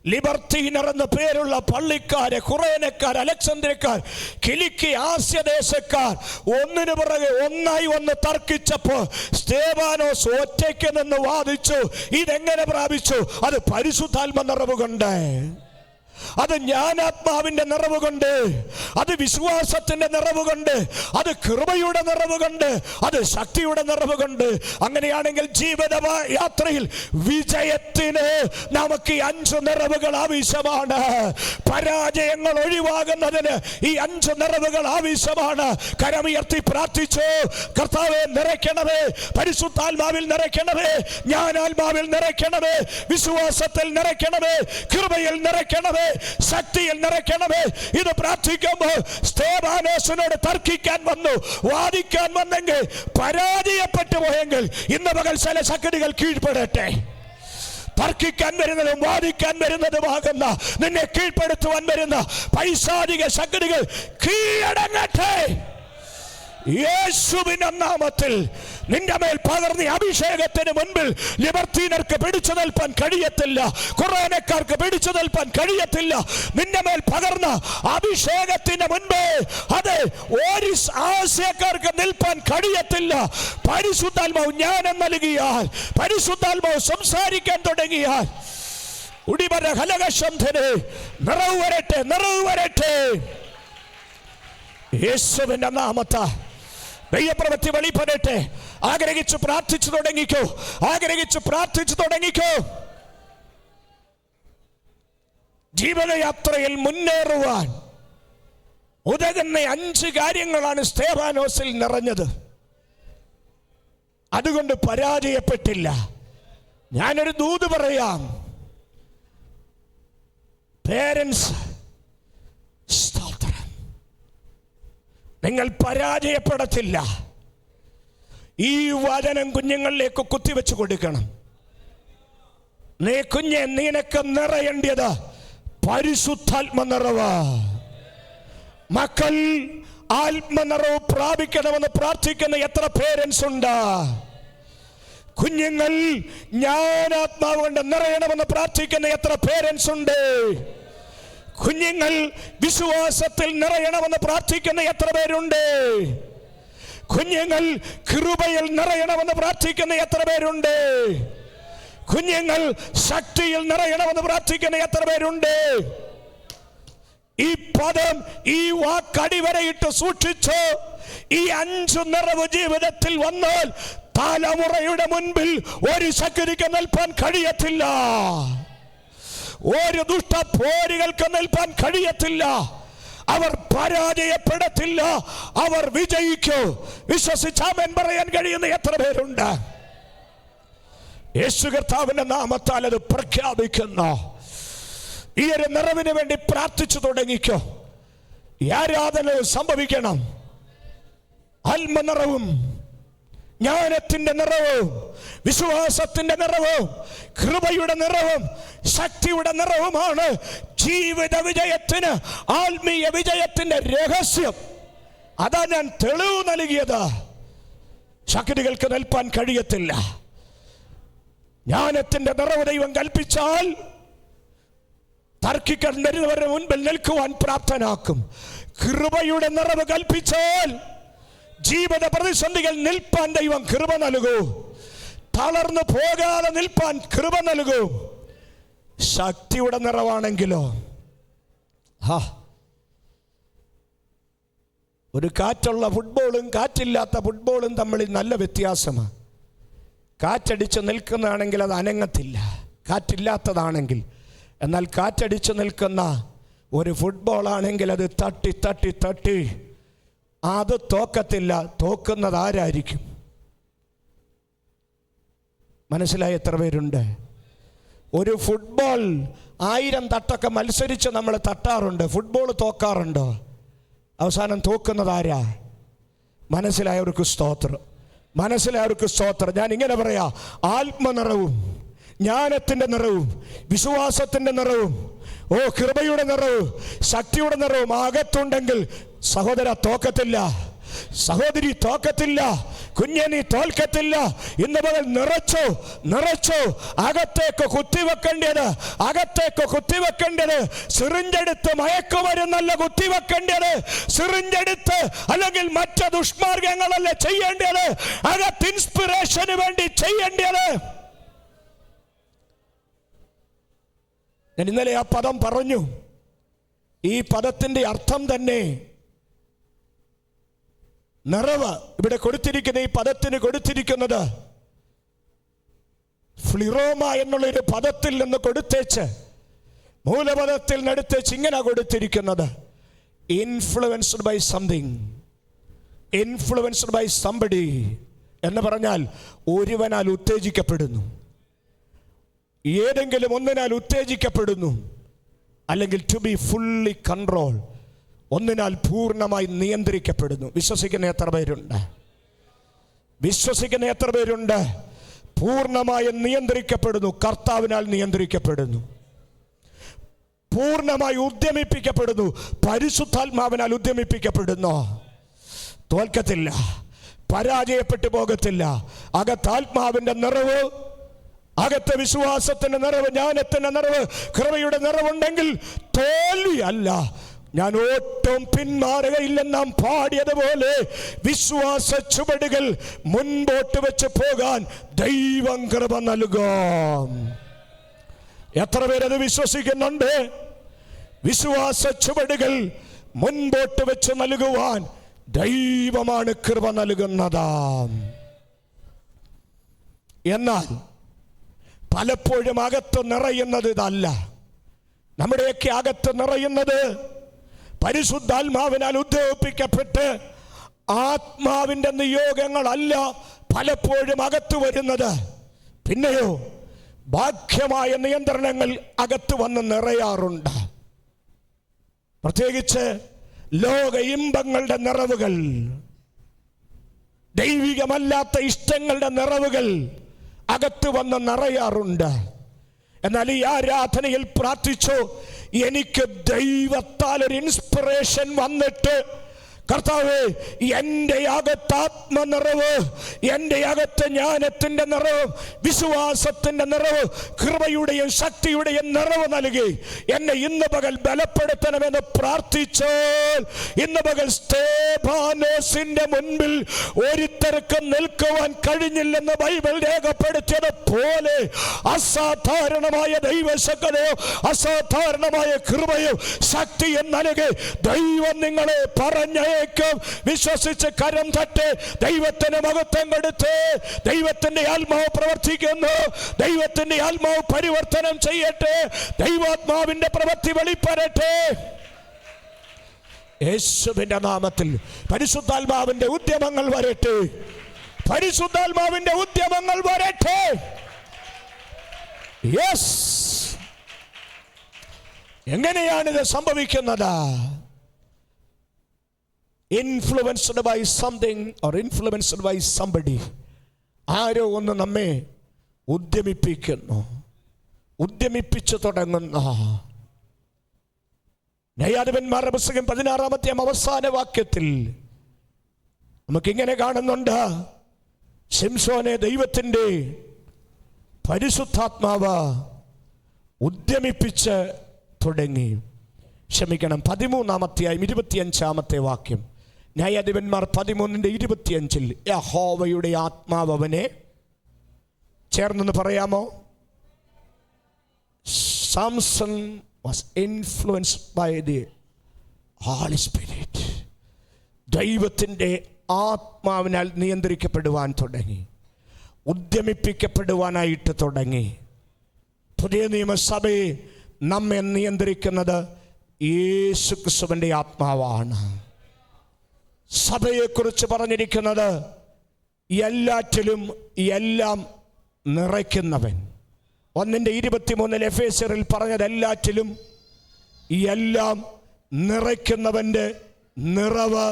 ലിബർത്തീനർ എന്ന പേരുള്ള പള്ളിക്കാര്, ഖുറേനക്കാർ, അലക്സാന്ദ്രിയക്കാർ, കിലിക്കി, ആസ്യദേശക്കാർ ഒന്നിനു പുറകെ ഒന്നായി വന്ന് തർക്കിച്ചപ്പോൾ സ്തേഫാനോസ് ഒറ്റയ്ക്ക് നിന്ന് വാദിച്ചു. ഇതെങ്ങനെ പ്രാപിച്ചു? അത് പരിശുദ്ധാത്മ നിറവ് കൊണ്ട്, അത് ജ്ഞാനാത്മാവിന്റെ നിറവ് കൊണ്ട്, അത് വിശ്വാസത്തിന്റെ നിറവ് കൊണ്ട്, അത് കൃപയുടെ നിറവ് കൊണ്ട്, അത് ശക്തിയുടെ നിറവ് കൊണ്ട്. അങ്ങനെയാണെങ്കിൽ ജീവിത യാത്രയിൽ വിജയത്തിന് നമുക്ക് ഈ 5 നിറവുകൾ ആവശ്യമാണ്. പരാജയങ്ങൾ ഒഴിവാകുന്നതിന് ഈ 5 നിറവുകൾ ആവശ്യമാണ്. കരമുയർത്തി പ്രാർത്ഥിച്ചു, കർത്താവേ നിറയ്ക്കണമേ, പരിശുദ്ധാത്മാവിൽ നിറയ്ക്കണമേ, ജ്ഞാനാത്മാവിൽ നിറയ്ക്കണമേ, വിശ്വാസത്തിൽ നിറയ്ക്കണമേ, കൃപയിൽ നിറയ്ക്കണമേ, ശക്തിയിൽ നിറയ്ക്കണമേ. ഇത് പ്രാർത്ഥിക്കുമ്പോൾ സ്തേഫാനോസിനോട് തർക്കിക്കാൻ വന്നു, വാദിക്കാൻ വന്നെങ്കിൽ, പരാജയപ്പെട്ടു പോയെങ്കിൽ ഇന്ന് പകൽ ചില ശക്തികൾ കീഴ്പ്പെടട്ടെ. തർക്കിക്കാൻ വരുന്നതും വാദിക്കാൻ വരുന്നതുമാകുന്ന, നിന്നെ കീഴ്പ്പെടുത്തുവാൻ വരുന്ന പൈശാചിക ശക്തികൾ കീഴടങ്ങട്ടെ. യേശുവിന്റെ നാമത്തിൽ നിന്റെ മേൽ പകർന്ന അഭിഷേകത്തിന് മുൻപിൽ ലിബർത്തീനർക്ക് പിടിച്ചു നിൽപ്പാൻ കഴിയത്തില്ല, ഖുറേനക്കാർക്ക് പിടിച്ചു നിൽപ്പാൻ കഴിയത്തില്ല. നിന്റെ മേൽ പകർന്ന അഭിഷേകത്തിന് മുൻപ് അത് ഒരു ആശയക്കാർക്ക് നിൽപ്പാൻ കഴിയത്തില്ല. പരിശുദ്ധാത്മാവ് ജ്ഞാനം നൽകിയാൽ, പരിശുദ്ധാത്മാവ് സംസാരിക്കാൻ തുടങ്ങിയാൽ ഉടിമര ഹലകശംധന് നിറവ് വരട്ടെ, നിറവ് വരട്ടെ. യേശുവിന്റെ നാമത്താൽ ദൈവപ്രവൃത്തി വെളിപ്പെടട്ടെ. ആഗ്രഹിച്ചു പ്രാർത്ഥിച്ചു തുടങ്ങിക്കോ, ആഗ്രഹിച്ചു പ്രാർത്ഥിച്ചു തുടങ്ങിക്കോ. ജീവിതയാത്രയിൽ മുന്നേറുവാൻ ഉതകുന്ന 5 കാര്യങ്ങളാണ് സ്തേഫാനോസിൽ നിറഞ്ഞത്. അതുകൊണ്ട് പരാജയപ്പെട്ടില്ല. ഞാനൊരു ദൂത് പറയാം. പേരൻസ്, നിങ്ങൾ പരാജയപ്പെടത്തില്ല. ഈ വചനം കുഞ്ഞുങ്ങളിലേക്ക് കുത്തിവെച്ച് കൊടുക്കണം. നീ കുഞ്ഞെ, നിനക്ക് നിറയേണ്ടത് പരിശുദ്ധാത്മ നിറവ്. മക്കൾ ആത്മനിറവ് പ്രാപിക്കണമെന്ന് പ്രാർത്ഥിക്കുന്ന എത്ര പേരൻസ് ഉണ്ട്? കുഞ്ഞുങ്ങൾ ജ്ഞാനാത്മാവ് കൊണ്ട് നിറയണമെന്ന് പ്രാർത്ഥിക്കുന്ന എത്ര പേരൻസ് ഉണ്ട്? കുഞ്ഞുങ്ങൾ വിശ്വാസത്തിൽ നിറയണമെന്ന് പ്രാർത്ഥിക്കുന്ന എത്ര പേരുണ്ട്? കുഞ്ഞുങ്ങൾ കൃപയിൽ നിറയണമെന്ന് പ്രാർത്ഥിക്കുന്ന എത്ര പേരുണ്ട്? കുഞ്ഞുങ്ങൾ ശക്തിയിൽ നിറയണമെന്ന് പ്രാർത്ഥിക്കുന്ന എത്ര പേരുണ്ട്? ഈ പദം, ഈ വാക്കടിവരയിട്ട് സൂക്ഷിച്ച് ഈ 5 നിറവ് ജീവിതത്തിൽ വന്നാൽ തലമുറയുടെ മുൻപിൽ ഒരു ശക്തിക്ക് നിൽപ്പാൻ കഴിയത്തില്ല. ഒരു ദുഷ്ടപോരികൾക്ക് നിൽപ്പാൻ കഴിയത്തില്ല. അവർ പരാജയപ്പെടത്തില്ല, അവർ വിജയിക്കൂ. വിശ്വസിച്ചാമേൻ പറയാൻ കഴിയുന്ന എത്ര പേരുണ്ട്? യേശു കർത്താവിന്റെ നാമത്താൽ അത് പ്രഖ്യാപിക്കുന്നു. ഈ ഒരു നിറവിന് വേണ്ടി പ്രാർത്ഥിച്ചു തുടങ്ങിക്കോ. ഈ ആരാധന സംഭവിക്കണം. ആത്മനിറവും ജ്ഞാനത്തിന്റെ നിറവും വിശ്വാസത്തിന്റെ നിറവും കൃപയുടെ നിറവും ശക്തിയുടെ നിറവുമാണ് ജീവിത വിജയത്തിന്, ആത്മീയ വിജയത്തിന്റെ രഹസ്യം. അതാ ഞാൻ തെളിവ് നൽകിയത്. ശക്തികൾക്ക് നിൽപ്പാൻ കഴിയത്തില്ല. ജ്ഞാനത്തിന്റെ നിറവ് ദൈവം കൽപ്പിച്ചാൽ തർക്കിക്കാൻ വരുന്നവരുടെ മുൻപിൽ നിൽക്കുവാൻ പ്രാപ്തനാക്കും. കൃപയുടെ നിറവ് കൽപ്പിച്ചാൽ ജീവിത പ്രതിസന്ധികൾ നിൽപ്പാൻ ദൈവം കൃപ നൽകൂ. തളർന്നു പോകാതെ നിൽപ്പാൻ കൃപ നൽകൂ. ശക്തിയുടെ നിറവാണെങ്കിലോ ഒരു കാറ്റുള്ള ഫുട്ബോളും കാറ്റില്ലാത്ത ഫുട്ബോളും തമ്മിൽ നല്ല വ്യത്യാസമാണ്. കാറ്റടിച്ച് നിൽക്കുന്നതാണെങ്കിൽ അത് അനങ്ങത്തില്ല, കാറ്റില്ലാത്തതാണെങ്കിൽ. എന്നാൽ കാറ്റടിച്ച് നിൽക്കുന്ന ഒരു ഫുട്ബോളാണെങ്കിൽ അത് തട്ടി തട്ടി തട്ടി അത് തോക്കത്തില്ല. തോക്കുന്നത് ആരായിരിക്കും? മനസ്സിലായ എത്ര പേരുണ്ട്? ഒരു ഫുട്ബോൾ 1000 തട്ടൊക്കെ മത്സരിച്ച് നമ്മൾ തട്ടാറുണ്ട്. ഫുട്ബോൾ തോക്കാറുണ്ടോ? അവസാനം തോക്കുന്നത് ആരാ? മനസ്സിലായവർക്ക് സ്തോത്രം, മനസ്സിലായവർക്ക് സ്തോത്രം. ഞാൻ ഇങ്ങനെ പറയാ, ആത്മനിറവും ജ്ഞാനത്തിൻ്റെ നിറവും വിശ്വാസത്തിൻ്റെ നിറവും കൃപയുടെ നിറവും ശക്തിയുടെ നിറവും അകത്തുണ്ടെങ്കിൽ സഹോദര തോക്കത്തില്ല, സഹോദരി തോക്കത്തില്ല, കുഞ്ഞെ നീ തോൽക്കത്തില്ല. ഇന്ന് പകൽ നിറച്ചോ. അകത്തേക്ക് കുത്തിവെക്കേണ്ടത് സിറിഞ്ചെടുത്ത് മയക്കുമരുന്നല്ല കുത്തിവെക്കേണ്ടത്, സിറിഞ്ചെടുത്ത് അല്ലെങ്കിൽ മറ്റ് ദുഷ്മാർഗങ്ങളല്ല ചെയ്യേണ്ടത്, അകത്ത് ഇൻസ്പിറേഷന് വേണ്ടി ചെയ്യേണ്ടത്. ഞാൻ ഇന്നലെ ആ പദം പറഞ്ഞു. ഈ പദത്തിന്റെ അർത്ഥം തന്നെ നിറവ്. ഇവിടെ കൊടുത്തിരിക്കുന്ന ഈ പദത്തിന് കൊടുത്തിരിക്കുന്നത് ഫ്ലിറോമ എന്നുള്ളൊരു പദത്തിൽ നിന്ന് കൊടുത്തേച്ച് മൂലപദത്തിൽ നിന്നെടുത്തേച്ച് ഇങ്ങനെ കൊടുത്തിരിക്കുന്നത് influenced by something, influenced by somebody എന്ന് പറഞ്ഞാൽ ഒരുവനാൽ ഉത്തേജിക്കപ്പെടുന്നു, ഏതെങ്കിലും ഒന്നിനാൽ ഉത്തേജിക്കപ്പെടുന്നു, അല്ലെങ്കിൽ ടു ബി ഫുള്ളി കൺട്രോൾ, ഒന്നിനാൽ പൂർണ്ണമായി നിയന്ത്രിക്കപ്പെടുന്നു. വിശ്വസിക്കുന്ന എത്ര പേരുണ്ട്? പൂർണ്ണമായി നിയന്ത്രിക്കപ്പെടുന്നു, കർത്താവിനാൽ നിയന്ത്രിക്കപ്പെടുന്നു, പൂർണ്ണമായി ഉദ്യമിപ്പിക്കപ്പെടുന്നു, പരിശുദ്ധാത്മാവിനാൽ ഉദ്യമിപ്പിക്കപ്പെടുന്നു. തോൽക്കത്തില്ല, പരാജയപ്പെട്ടു പോകത്തില്ല. അകത്താത്മാവിന്റെ നിറവ്, അകത്തെ വിശ്വാസത്തിന്റെ നിറവ്, ജ്ഞാനത്തിന്റെ നിറവ്, കൃപയുടെ നിറവുണ്ടെങ്കിൽ തോൽവിയല്ല. ഞാൻ ഒട്ടും പിന്മാറുകയില്ലെന്ന് നാം പാടിയതുപോലെ വിശ്വാസ ചുവടുകൾ മുൻപോട്ട് വെച്ച് പോകാൻ ദൈവം കൃപ നൽകും. എത്ര പേരത് വിശ്വസിക്കുന്നുണ്ട്? വിശ്വാസ ചുവടുകൾ മുൻപോട്ട് വെച്ച് നൽകുവാൻ ദൈവമാണ് കൃപ നൽകുന്നത്. എന്നാൽ പലപ്പോഴും അകത്ത് നിറയുന്നത് ഇതല്ല. നമ്മുടെയൊക്കെ അകത്ത് നിറയുന്നത് പരിശുദ്ധാത്മാവിനാൽ ഉദ്ദേശിക്കപ്പെട്ട് ആത്മാവിന്റെ നിയോഗങ്ങളല്ല പലപ്പോഴും അകത്ത് വരുന്നത്. പിന്നെയോ ബാഹ്യമായ നിയന്ത്രണങ്ങൾ അകത്ത് വന്ന് നിറയാറുണ്ട്. പ്രത്യേകിച്ച് ലോക ഇമ്പങ്ങളുടെ നിറവുകൾ, ദൈവികമല്ലാത്ത ഇഷ്ടങ്ങളുടെ നിറവുകൾ അകത്ത് വന്ന് നിറയാറുണ്ട്. എന്നാൽ ഈ ആരാധനയിൽ പ്രാർത്ഥിച്ചോ, എനിക്ക് ദൈവത്താൽ ഒരു ഇൻസ്പിറേഷൻ വന്നിട്ട് കർത്താവേ, എൻ്റെ അകത്ത് ആത്മനിറവ്, എൻ്റെ അകത്ത് ജ്ഞാനത്തിൻ്റെ നിറവ്, വിശ്വാസത്തിൻ്റെ നിറവ്, കൃപയുടെയും ശക്തിയുടെയും നിറവ് നൽകി എന്നെ ഇന്ന് പകൽ ബലപ്പെടുത്തണമെന്ന് പ്രാർത്ഥിച്ചാൽ, ഇന്ന് പകൽ സ്തേഫാനോസിന്റെ മുൻപിൽ ഒരുത്തർക്കും നിൽക്കുവാൻ കഴിഞ്ഞില്ലെന്ന് ബൈബിൾ രേഖപ്പെടുത്തിയത് പോലെ അസാധാരണമായ ദൈവശക്തിയോ അസാധാരണമായ കൃപയോ ശക്തിയും നൽകി ദൈവം നിങ്ങളെ പറഞ്ഞ വിശ്വസിച്ച് കരം തട്ട് ദൈവത്തിന് മഹത്വം കൊടുത്ത്. ദൈവത്തിന്റെ ആത്മാവ് പ്രവർത്തിക്കുന്നു, ദൈവത്തിന്റെ ആത്മാവ് പരിവർത്തനം ചെയ്യട്ടെ, ദൈവാത്മാവിന്റെ പ്രവൃത്തി വെളിപ്പെടട്ടെ. യേശുവിന്റെ നാമത്തിൽ പരിശുദ്ധാത്മാവിന്റെ ഉദ്യമങ്ങൾ വരട്ടെ, പരിശുദ്ധാത്മാവിന്റെ ഉദ്യമങ്ങൾ വരട്ടെ. യെസ്. എങ്ങനെയാണിത് സംഭവിക്കുന്നത്? Influenced by something or influenced by somebody. ആരോ ഒന്ന് നമ്മെ ഉദ്യമിപ്പിക്കുന്നു, ഉദ്യമിപ്പിച്ചു തുടങ്ങുന്നു. ന്യായാധിപന്മാരുടെ പുസ്തകം 16-ാമത്തെ അവസാന വാക്യത്തിൽ നമുക്കിങ്ങനെ കാണുന്നുണ്ട്, ശിംശോനെ ദൈവത്തിൻ്റെ പരിശുദ്ധാത്മാവ് ഉദ്യമിപ്പിച്ച് തുടങ്ങി. ക്ഷമിക്കണം, 13-ാമത്തെ 25-ാമത്തെ വാക്യം. ന്യായാധിപന്മാർ 13:25 യഹോവയുടെ ആത്മാവ് അവനെ ചേർന്നെന്ന് പറയാമോ? Samson was influenced by the Holy Spirit. ദൈവത്തിൻ്റെ ആത്മാവിനാൽ നിയന്ത്രിക്കപ്പെടുവാൻ തുടങ്ങി, ഉദ്യമിപ്പിക്കപ്പെടുവാനായിട്ട് തുടങ്ങി. പുതിയ നിയമസഭയെ നമ്മെ നിയന്ത്രിക്കുന്നത് യേശുക്രിസ്തുവിന്റെ ആത്മാവാണ്. സഭയെക്കുറിച്ച് പറഞ്ഞിരിക്കുന്നത് എല്ലാറ്റിലും എല്ലാം നിറയ്ക്കുന്നവൻ. 1:23 എഫേസ്യരിൽ പറഞ്ഞത് എല്ലാറ്റിലും എല്ലാം നിറയ്ക്കുന്നവൻ്റെ നിറവ്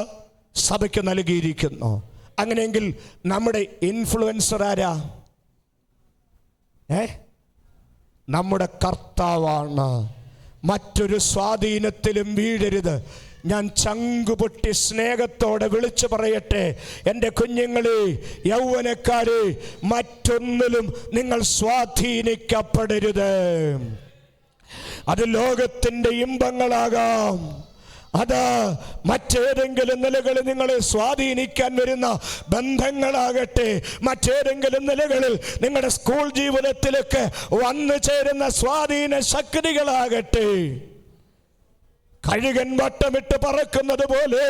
സഭയ്ക്ക് നൽകിയിരിക്കുന്നു. അങ്ങനെയെങ്കിൽ നമ്മുടെ ഇൻഫ്ലുവൻസർ ആരാ? നമ്മുടെ കർത്താവാണ്. മറ്റൊരു സ്വാധീനത്തിലും വീഴരുത്. ഞാൻ ചങ്കുപൊട്ടി സ്നേഹത്തോടെ വിളിച്ചു പറയട്ടെ, എൻ്റെ കുഞ്ഞുങ്ങളെ, യൗവനക്കാരെ, മറ്റൊന്നിലും നിങ്ങൾ സ്വാധീനിക്കപ്പെടരുത്. അത് ലോകത്തിൻ്റെ ഇമ്പങ്ങളാകാം, അത് മറ്റേതെങ്കിലും നിലകളിൽ നിങ്ങളെ സ്വാധീനിക്കാൻ വരുന്ന ബന്ധങ്ങളാകട്ടെ, മറ്റേതെങ്കിലും നിലകളിൽ നിങ്ങളുടെ സ്കൂൾ ജീവിതത്തിലേക്ക് വന്നു ചേരുന്ന സ്വാധീന ശക്തികളാകട്ടെ, കഴുകൻ വട്ടമിട്ട് പറക്കുന്നത് പോലെ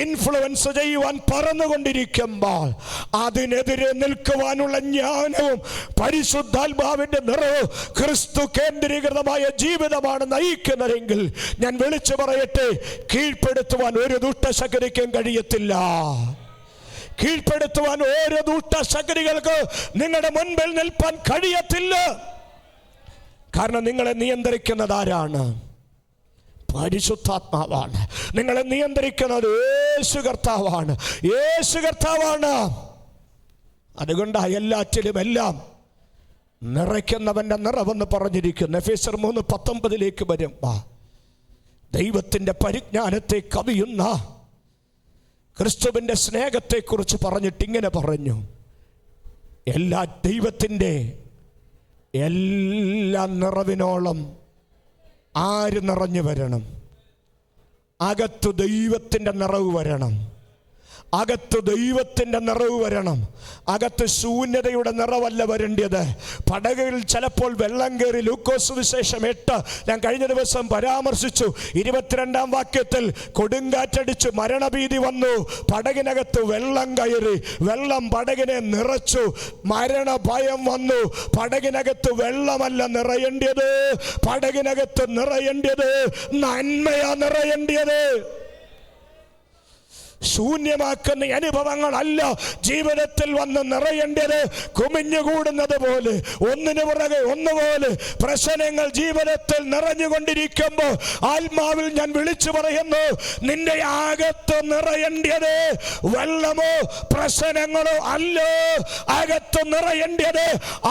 ഇൻഫ്ലുവൻസ് ചെയ്യുവാൻ പറന്നുകൊണ്ടിരിക്കുമ്പോൾ അതിനെതിരെ നിൽക്കുവാനുള്ള ജ്ഞാനവും പരിശുദ്ധാത്മാവിന്റെ നിറവും ക്രിസ്തു കേന്ദ്രീകൃതമായ ജീവിതമാണ് നയിക്കുന്നതെങ്കിൽ ഞാൻ വിളിച്ചു പറയട്ടെ, കീഴ്പ്പെടുത്തുവാൻ ഒരു ദുഷ്ടശക്തിക്കും കഴിയത്തില്ല. കീഴ്പ്പെടുത്തുവാൻ ഓരോ ദുഷ്ടശക്തികൾക്ക് നിങ്ങളുടെ മുൻപിൽ നിൽപ്പാൻ കഴിയത്തില്ല. കാരണം നിങ്ങളെ നിയന്ത്രിക്കുന്നത് ആരാണ്? പരിശുദ്ധാത്മാവാണ്. നിങ്ങളെ നിയന്ത്രിക്കുന്നത് യേശു കർത്താവാണ്. യേശു കർത്താവാണ്. അതുകൊണ്ട് എല്ലാറ്റിലും എല്ലാം നിറയ്ക്കുന്നവന്റെ നിറവെന്ന് പറഞ്ഞിരിക്കുന്നു. എഫേസ്യർ 3:19 വരുമ്പോൾ ദൈവത്തിൻ്റെ പരിജ്ഞാനത്തെ കവിയുന്ന ക്രിസ്തുവിൻ്റെ സ്നേഹത്തെക്കുറിച്ച് പറഞ്ഞിട്ട് ഇങ്ങനെ പറഞ്ഞു, എല്ലാ ദൈവത്തിൻ്റെ എല്ലാ നിറവിനോളം ആര് നിറഞ്ഞു വരണം? അകത്ത് ദൈവത്തിൻ്റെ നിറവ് വരണം. അകത്ത് ദൈവത്തിൻ്റെ നിറവ് വരണം. അകത്ത് ശൂന്യതയുടെ നിറവല്ല വരേണ്ടത്. പടകിൽ ചിലപ്പോൾ വെള്ളം കയറി. ലൂക്കോസ് സുവിശേഷം 8 ഞാൻ കഴിഞ്ഞ ദിവസം പരാമർശിച്ചു. 22-ാം വാക്യത്തിൽ കൊടുങ്കാറ്റടിച്ചു, മരണഭീതി വന്നു, പടകിനകത്ത് വെള്ളം കയറി, വെള്ളം പടകിനെ നിറച്ചു, മരണഭയം വന്നു. പടകിനകത്ത് വെള്ളമല്ല നിറയേണ്ടത്, പടകിനകത്ത് നിറയേണ്ടത് നന്മയാ നിറയേണ്ടത്. ശൂന്യമാക്കുന്ന അനുഭവങ്ങളല്ല ജീവിതത്തിൽ വന്ന് നിറയേണ്ടത്. കുമിഞ്ഞുകൂടുന്നത് പോലെ ഒന്നിനു പുറകെ ഒന്നുപോലെ പ്രശ്നങ്ങൾ ജീവിതത്തിൽ നിറഞ്ഞുകൊണ്ടിരിക്കുമ്പോൾ ആത്മാവിൽ ഞാൻ വിളിച്ചു പറയുന്നു, നിന്റെ അകത്ത് നിറയേണ്ടത് വെള്ളമോ പ്രശ്നങ്ങളോ അല്ല. അകത്ത് നിറയേണ്ടത്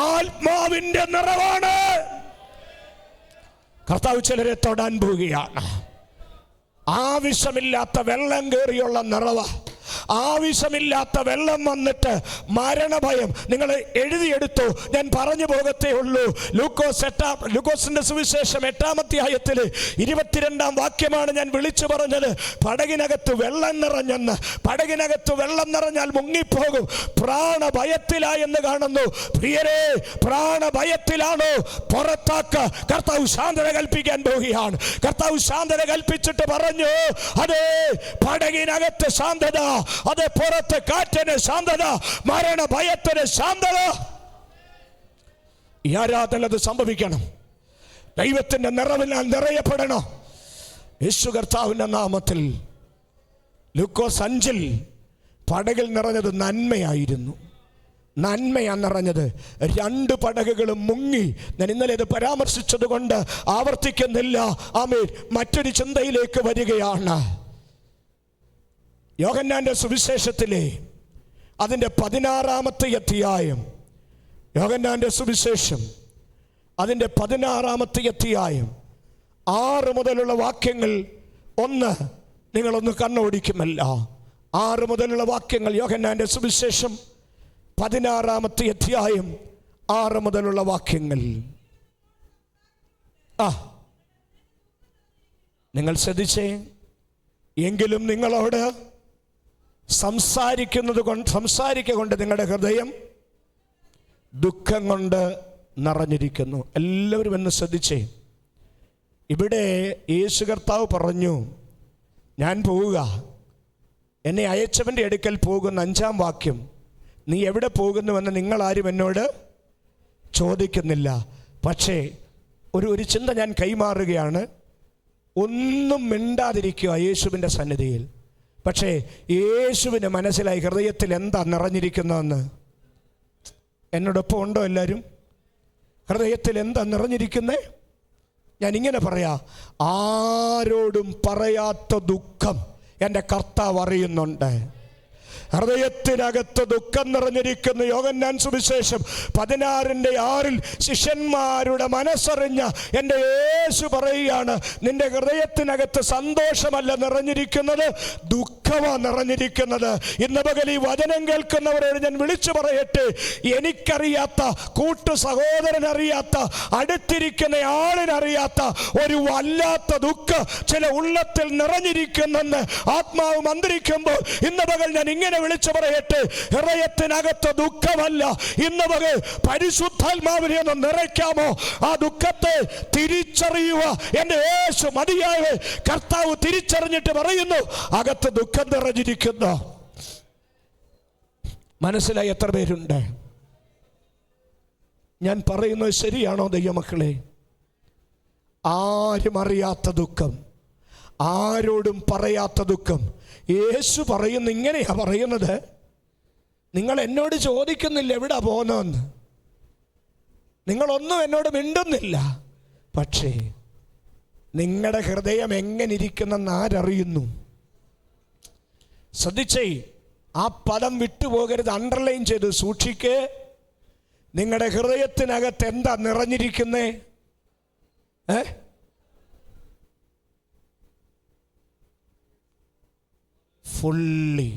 ആത്മാവിന്റെ നിറവാണ്. കർത്താവ് ചിലരെ തൊടാൻ പോവുകയാണ്. ആവശ്യമില്ലാത്ത വെള്ളം കയറിയുള്ള നിറവ്, ആവശ്യമില്ലാത്ത വെള്ളം വന്നിട്ട് മരണഭയം. നിങ്ങൾ എഴുതിയെടുത്തു, ഞാൻ പറഞ്ഞു പോകത്തേ ഉള്ളൂ. ലൂക്കോസിന്റെ സുവിശേഷം 8-ാം അധ്യായത്തിൽ 22-ാം വാക്യമാണ് ഞാൻ വിളിച്ചു പറഞ്ഞത്. പടകിനകത്ത് വെള്ളം നിറഞ്ഞെന്ന്. പടകിനകത്ത് വെള്ളം നിറഞ്ഞാൽ മുങ്ങിപ്പോകും. പ്രാണഭയത്തിലായെന്ന് കാണുന്നു. പ്രിയരെ, പ്രാണഭയത്തിലാണോ? പുറത്താക്ക. കർത്താവ് ശാന്തത കൽപ്പിക്കാൻ പോവുകയാണ്. കർത്താവ് ശാന്തത കൽപ്പിച്ചിട്ട് പറഞ്ഞു, അതേ പടകിനകത്ത് ശാന്തത, അത് പുറത്ത് കാറ്റിന് ശാന്തത, മരണഭയത്തിന് ശാന്തത. ഈ ആരാധന അത് സംഭവിക്കണം. ദൈവത്തിന്റെ നിറവിനാൽ നിറയപ്പെടണം. യേശു കർത്താവിന്റെ നാമത്തിൽ. ലൂക്കോസ് 5-ൽ പടകിൽ നിറഞ്ഞത് നന്മയായിരുന്നു. നന്മയാ നിറഞ്ഞത്. 2 പടകുകളും മുങ്ങി. ഞാൻ ഇന്നലെ ഇത് പരാമർശിച്ചത് കൊണ്ട് ആവർത്തിക്കുന്നില്ല. ആമേൻ. മറ്റൊരു ചിന്തയിലേക്ക് വരികയാണ്. യോഹന്നാന്റെ സുവിശേഷത്തിലെ അതിൻ്റെ 16-ാമത്തെ അധ്യായം, യോഹന്നാന്റെ സുവിശേഷം അതിൻ്റെ 16-ാമത്തെ അധ്യായം 6 മുതലുള്ള വാക്യങ്ങൾ നിങ്ങളൊന്ന് കണ്ണോടിക്കുമല്ല. 6 മുതലുള്ള വാക്യങ്ങൾ, യോഹന്നാന്റെ സുവിശേഷം 16-ാമത്തെ അധ്യായം 6 മുതലുള്ള വാക്യങ്ങൾ. നിങ്ങൾ ശ്രദ്ധിച്ചേ. എങ്കിലും നിങ്ങളോട് സംസാരിക്കൊണ്ട് നിങ്ങളുടെ ഹൃദയം ദുഃഖം കൊണ്ട് നിറഞ്ഞിരിക്കുന്നു. എല്ലാവരും എന്ന് ശ്രദ്ധിച്ചേ. ഇവിടെ യേശു കർത്താവ് പറഞ്ഞു, ഞാൻ പോവുക, എന്നെ അയച്ചവൻ്റെ അടുക്കൽ പോകുന്ന 5-ാം വാക്യം, നീ എവിടെ പോകുന്നുവെന്ന് നിങ്ങളാരും എന്നോട് ചോദിക്കുന്നില്ല. പക്ഷേ ഒരു ചിന്ത ഞാൻ കൈമാറുകയാണ്. ഒന്നും മിണ്ടാതിരിക്കുക യേശുവിൻ്റെ സന്നിധിയിൽ. പക്ഷേ യേശുവിന് മനസ്സിലായി ഹൃദയത്തിൽ എന്താ നിറഞ്ഞിരിക്കുന്നതെന്ന്. എന്നോടൊപ്പം ഉണ്ടോ എല്ലാവരും? ഹൃദയത്തിൽ എന്താ നിറഞ്ഞിരിക്കുന്നേ? ഞാനിങ്ങനെ പറയാ, ആരോടും പറയാത്ത ദുഃഖം എൻ്റെ കർത്താവ് അറിയുന്നുണ്ട്. ഹൃദയത്തിനകത്ത് ദുഃഖം നിറഞ്ഞിരിക്കുന്ന യോഹന്നാൻ സുവിശേഷം 16:6 ശിഷ്യന്മാരുടെ മനസ്സറിഞ്ഞ എൻ്റെ യേശു പറയുകയാണ്, നിന്റെ ഹൃദയത്തിനകത്ത് സന്തോഷമല്ല നിറഞ്ഞിരിക്കുന്നത്, ദുഃഖമാണ് നിറഞ്ഞിരിക്കുന്നത്. ഇന്ന് പകൽ ഈ വചനം കേൾക്കുന്നവരോട് ഞാൻ വിളിച്ചു പറയട്ടെ, എനിക്കറിയാത്ത, കൂട്ടു സഹോദരനറിയാത്ത, അടുത്തിരിക്കുന്ന ആളിനറിയാത്ത ഒരു വല്ലാത്ത ദുഃഖം ചില ഉള്ളത്തിൽ നിറഞ്ഞിരിക്കുന്നെന്ന് ആത്മാവ് മന്ത്രിക്കുമ്പോൾ ഇന്ന് പകൽ ഞാൻ ഇങ്ങനെ വിളിച്ചു പറയട്ടെ, ഹൃദയത്തിനകത്ത് ദുഃഖമല്ല, ഇന്ന് പകൽ പരിശുദ്ധാത്മാവിനെ ഒന്ന് നിറയ്ക്കാമോ? ആ ദുഃഖത്തെ തിരിച്ചറിയുക. എൻ്റെ യേശു മതിയായ കർത്താവ് തിരിച്ചറിഞ്ഞിട്ട് പറയുന്നു, അകത്ത് ദുഃഖം നിറഞ്ഞിരിക്കുന്നു. മനസ്സിലായി എത്ര പേരുണ്ട്? ഞാൻ പറയുന്നത് ശരിയാണോ ദൈവമക്കളെ? ആരും അറിയാത്ത ദുഃഖം, ആരോടും പറയാത്ത ദുഃഖം. യേശു പറയുന്നു, ഇങ്ങനെയാ പറയുന്നത്, നിങ്ങൾ എന്നോട് ചോദിക്കുന്നില്ല എവിടാ പോകുന്നതെന്ന്, നിങ്ങളൊന്നും എന്നോട് മിണ്ടുന്നില്ല, പക്ഷേ നിങ്ങളുടെ ഹൃദയം എങ്ങനെ ഇരിക്കുന്നെന്ന് ആരറിയുന്നു? ശ്രദ്ധിച്ചേ, ആ പദം വിട്ടുപോകരുത്, അണ്ടർലൈൻ ചെയ്ത് സൂക്ഷിക്കേ. നിങ്ങളുടെ ഹൃദയത്തിനകത്ത് എന്താ നിറഞ്ഞിരിക്കുന്നേ? ഫുള്ളി,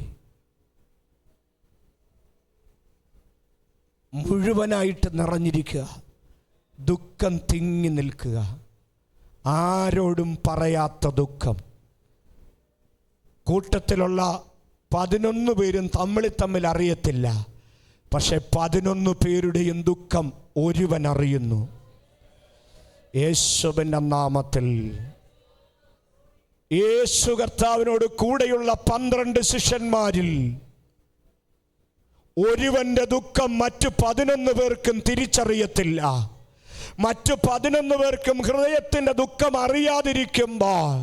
മുഴുവനായിട്ട് നിറഞ്ഞിരിക്കുക, ദുഃഖം തിങ്ങി നിൽക്കുക, ആരോടും പറയാത്ത ദുഃഖം. കൂട്ടത്തിലുള്ള 11 പേരും തമ്മിൽ അറിയത്തില്ല, പക്ഷെ 11 പേരുടെയും ദുഃഖം ഒരുവൻ അറിയുന്നു. യേശുവിൻ്റെ നാമത്തിൽ. യേശു കർത്താവിനോട് കൂടെയുള്ള 12 ശിഷ്യന്മാരിൽ ഒരുവന്റെ ദുഃഖം മറ്റു 11 പേർക്കും തിരിച്ചറിയത്തില്ല. മറ്റു 11 പേർക്കും ഹൃദയത്തിന്റെ ദുഃഖം അറിയാതിരിക്കുമ്പോൾ,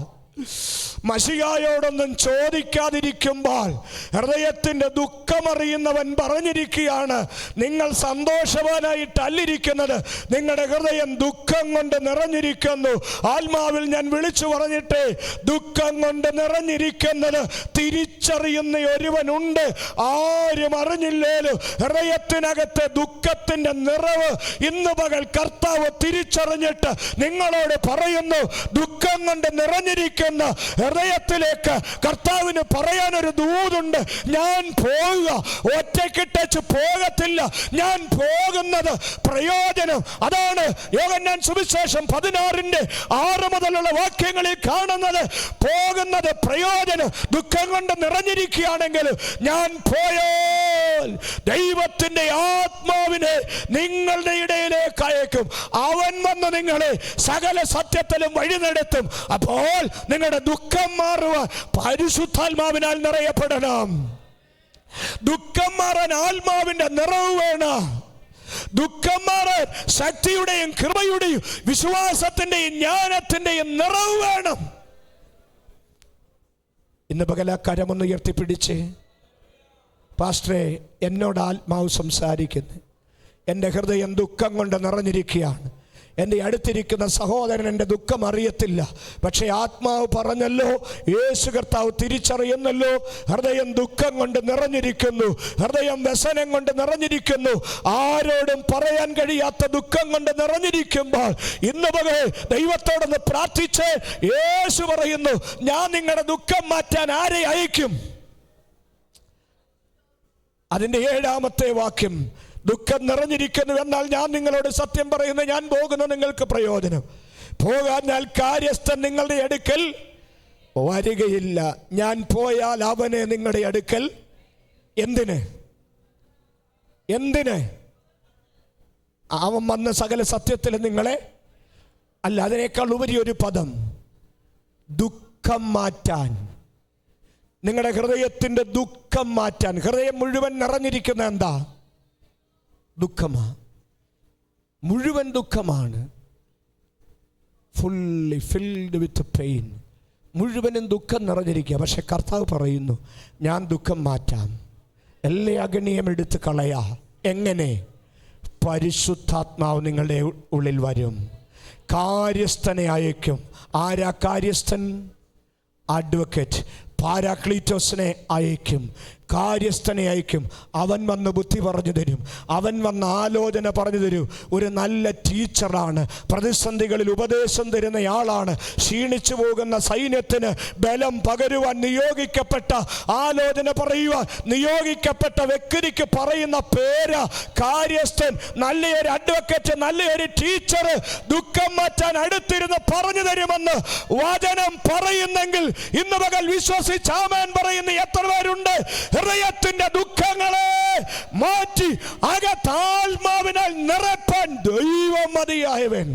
മശിഹായോടൊന്നും ചോദിക്കാതിരിക്കുമ്പോൾ, ഹൃദയത്തിന്റെ ദുഃഖമറിയുന്നവൻ പറഞ്ഞിരിക്കുകയാണ്, നിങ്ങൾ സന്തോഷവാനായിട്ടല്ലിരിക്കുന്നത്, നിങ്ങളുടെ ഹൃദയം ദുഃഖം കൊണ്ട് നിറഞ്ഞിരിക്കുന്നു. ആത്മാവിൽ ഞാൻ വിളിച്ചു പറഞ്ഞിട്ട്, ദുഃഖം കൊണ്ട് നിറഞ്ഞിരിക്കുന്നത് തിരിച്ചറിയുന്ന ഒരുവനുണ്ട്. ആരും അറിഞ്ഞില്ലേലും ഹൃദയത്തിനകത്തെ ദുഃഖത്തിന്റെ നിറവ് ഇന്ന് പകൽ കർത്താവ് തിരിച്ചറിഞ്ഞിട്ട് നിങ്ങളോട് പറയുന്നു, ദുഃഖം കൊണ്ട് നിറഞ്ഞിരിക്കുന്ന ഹൃദയത്തിലേക്ക് കർത്താവിന് പറയാനൊരു ദൂതുണ്ട്. ഞാൻ പോകുക, ഒറ്റക്കിട്ടച്ച് പോകത്തില്ല, ഞാൻ പോകുന്നത് പ്രയോജനം. അതാണ് യോഹന്നാൻ സുവിശേഷം 16:6 മുതലുള്ള വാക്യങ്ങളിൽ കാണുന്നത്. പോകുന്നത് പ്രയോജനം. ദുഃഖം കൊണ്ട് നിറഞ്ഞിരിക്കുകയാണെങ്കിൽ ഞാൻ പോയാൽ ദൈവത്തിന്റെ ആത്മാവിനെ നിങ്ങളുടെ ഇടയിലേക്ക് അയക്കും. അവൻ വന്ന് നിങ്ങളെ സകല സത്യത്തിലും വഴി നടത്തും. അപ്പോൾ നിങ്ങളുടെ ദുഃഖം മാറുവാൻ പരിശുദ്ധാത്മാവിനാൽ നിറയപ്പെടണം. ദുഃഖം മാറാൻ ആത്മാവിന്റെ നിറവ് വേണം. ദുഃഖം മാറാൻ ശക്തിയുടെയും കൃപയുടെയും വിശ്വാസത്തിന്റെയും ജ്ഞാനത്തിന്റെയും നിറവ് വേണം. ഇന്ന് പകൽ ആ കരമൊന്ന് ഉയർത്തിപ്പിടിച്ച്, പാസ്റ്ററെ, എന്നോട് ആത്മാവ് സംസാരിക്കുന്നു, എൻ്റെ ഹൃദയം ദുഃഖം കൊണ്ട് നിറഞ്ഞിരിക്കുകയാണ്, എൻ്റെ അടുത്തിരിക്കുന്ന സഹോദരൻ എൻ്റെ ദുഃഖം അറിയത്തില്ല, പക്ഷേ ആത്മാവ് പറഞ്ഞല്ലോ, യേശു കർത്താവ് തിരിച്ചറിയുന്നല്ലോ, ഹൃദയം ദുഃഖം കൊണ്ട് നിറഞ്ഞിരിക്കുന്നു, ഹൃദയം വ്യസനം കൊണ്ട് നിറഞ്ഞിരിക്കുന്നു, ആരോടും പറയാൻ കഴിയാത്ത ദുഃഖം കൊണ്ട് നിറഞ്ഞിരിക്കുമ്പോൾ ഇന്ന് പകൽ ദൈവത്തോടൊന്ന് പ്രാർത്ഥിച്ച്, യേശു പറയുന്നു, ഞാൻ നിങ്ങളുടെ ദുഃഖം മാറ്റാൻ ആരെ അയക്കും? അതിൻ്റെ 7ാമത്തെ വാക്യം, ദുഃഖം നിറഞ്ഞിരിക്കുന്നു എന്നാൽ ഞാൻ നിങ്ങളോട് സത്യം പറയുന്നു, ഞാൻ പോകുന്നു നിങ്ങൾക്ക് പ്രയോജനം. പോകാഞ്ഞാൽ കാര്യസ്ഥൻ നിങ്ങളുടെ അടുക്കൽ വരികയില്ല. ഞാൻ പോയാൽ അവനെ നിങ്ങളുടെ അടുക്കൽ എന്തിന്? അവൻ വന്ന സകല സത്യത്തിൽ നിങ്ങളെ അല്ല, അതിനേക്കാൾ ഉപരി ഒരു പദം, ദുഃഖം മാറ്റാൻ. നിങ്ങളുടെ ഹൃദയത്തിന്റെ ദുഃഖം മാറ്റാൻ. ഹൃദയം മുഴുവൻ നിറഞ്ഞിരിക്കുന്ന എന്താ? ദുഃഖമാ, മുഴുവൻ ദുഃഖമാണ്. ഫുള്ളി ഫിൽഡ് വിത്ത് പെയിൻ, മുഴുവനും ദുഃഖം നിറഞ്ഞിരിക്കുക. പക്ഷെ കർത്താവ് പറയുന്നു, ഞാൻ ദുഃഖം മാറ്റാം, എല്ലാ അഗണ്യം എടുത്ത് കളയാ. എങ്ങനെ? പരിശുദ്ധാത്മാവ് നിങ്ങളുടെ ഉള്ളിൽ വരും. കാര്യസ്ഥനെ അയക്കും. ആരാ കാര്യസ്ഥൻ? അഡ്വക്കേറ്റ്. പാരാക്ലീറ്റോസിനെ അയക്കും, കാര്യസ്ഥനെ അയക്കും. അവൻ വന്ന് ബുദ്ധി പറഞ്ഞു തരും, അവൻ വന്ന് ആലോചന പറഞ്ഞു തരും. ഒരു നല്ല ടീച്ചറാണ്, പ്രതിസന്ധികളിൽ ഉപദേശം തരുന്നയാളാണ്. ക്ഷീണിച്ചു പോകുന്ന സൈന്യത്തിന് ബലം പകരുവാൻ നിയോഗിക്കപ്പെട്ട, ആലോചന പറയുവാൻ നിയോഗിക്കപ്പെട്ട വ്യക്തിക്ക് പറയുന്ന പേര് കാര്യസ്ഥൻ. നല്ലൊരു അഡ്വക്കേറ്റ്, നല്ലൊരു ടീച്ചർ ദുഃഖം മാറ്റാൻ അടുത്തിരുന്ന് പറഞ്ഞു തരുമെന്ന് വചനം പറയുന്നെങ്കിൽ ഇന്ന് പകൽ വിശ്വസിച്ച് ആമേൻ പറയുന്ന എത്ര പേരുണ്ട്? ഹൃദയത്തിന്റെ ദുഃഖങ്ങളെ മാറ്റി അകത്താത്മാവിനാൽ നിറപ്പാൻ ദൈവം മതിയായവൻ.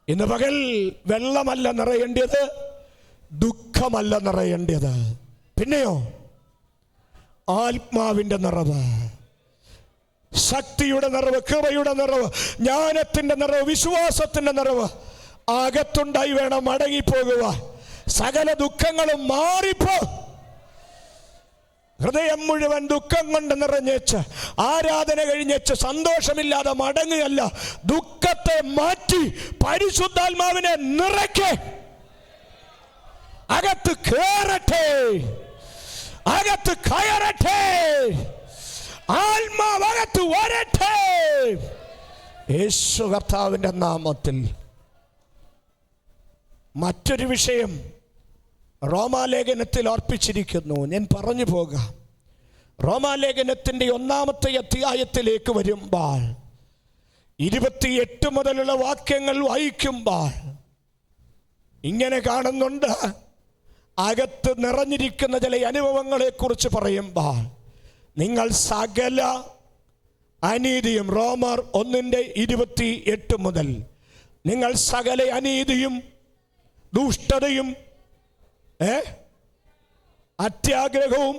ഇന്ന് പകൽ വെള്ളമല്ല നിറയേണ്ടത്, ദുഃഖമല്ല നിറയേണ്ടത്, പിന്നെയോ ആത്മാവിന്റെ നിറവ്, ശക്തിയുടെ നിറവ്, കൃപയുടെ നിറവ്, ജ്ഞാനത്തിന്റെ നിറവ്, വിശ്വാസത്തിന്റെ നിറവ് അകത്തുണ്ടായി വേണം മടങ്ങിപ്പോകുവാൻ. സകല ദുഃഖങ്ങളും മാറിപ്പോ. ഹൃദയം മുഴുവൻ ദുഃഖം കൊണ്ട് നിറഞ്ഞേച്ച് ആരാധന കഴിഞ്ഞേച്ച് സന്തോഷമില്ലാതെ മടങ്ങുകയല്ല, ദുഃഖത്തെ മാറ്റി പരിശുദ്ധാത്മാവിനെ നിറയ്ക്ക്. അകത്ത് കേറട്ടെ, അകത്ത് കയറട്ടെ, ആത്മാവകത്ത് വരട്ടെ, യേശു കർത്താവിന്റെ നാമത്തിൽ. മറ്റൊരു വിഷയം റോമാലേഖനത്തിൽ അർപ്പിച്ചിരിക്കുന്നു. ഞാൻ പറഞ്ഞു പോകാം. റോമാലേഖനത്തിൻ്റെ 1-ാമത്തെ അധ്യായത്തിലേക്ക് വരുമ്പോൾ 28 മുതലുള്ള വാക്യങ്ങൾ വായിക്കുമ്പോൾ ഇങ്ങനെ കാണുന്നുണ്ട്. അകത്ത് നിറഞ്ഞിരിക്കുന്ന ചില അനുഭവങ്ങളെ കുറിച്ച് പറയുമ്പോൾ നിങ്ങൾ സകല അനീതിയും, റോമർ 1:28 മുതൽ, നിങ്ങൾ സകല അനീതിയും ദുഷ്ടതയും അത്യാഗ്രഹവും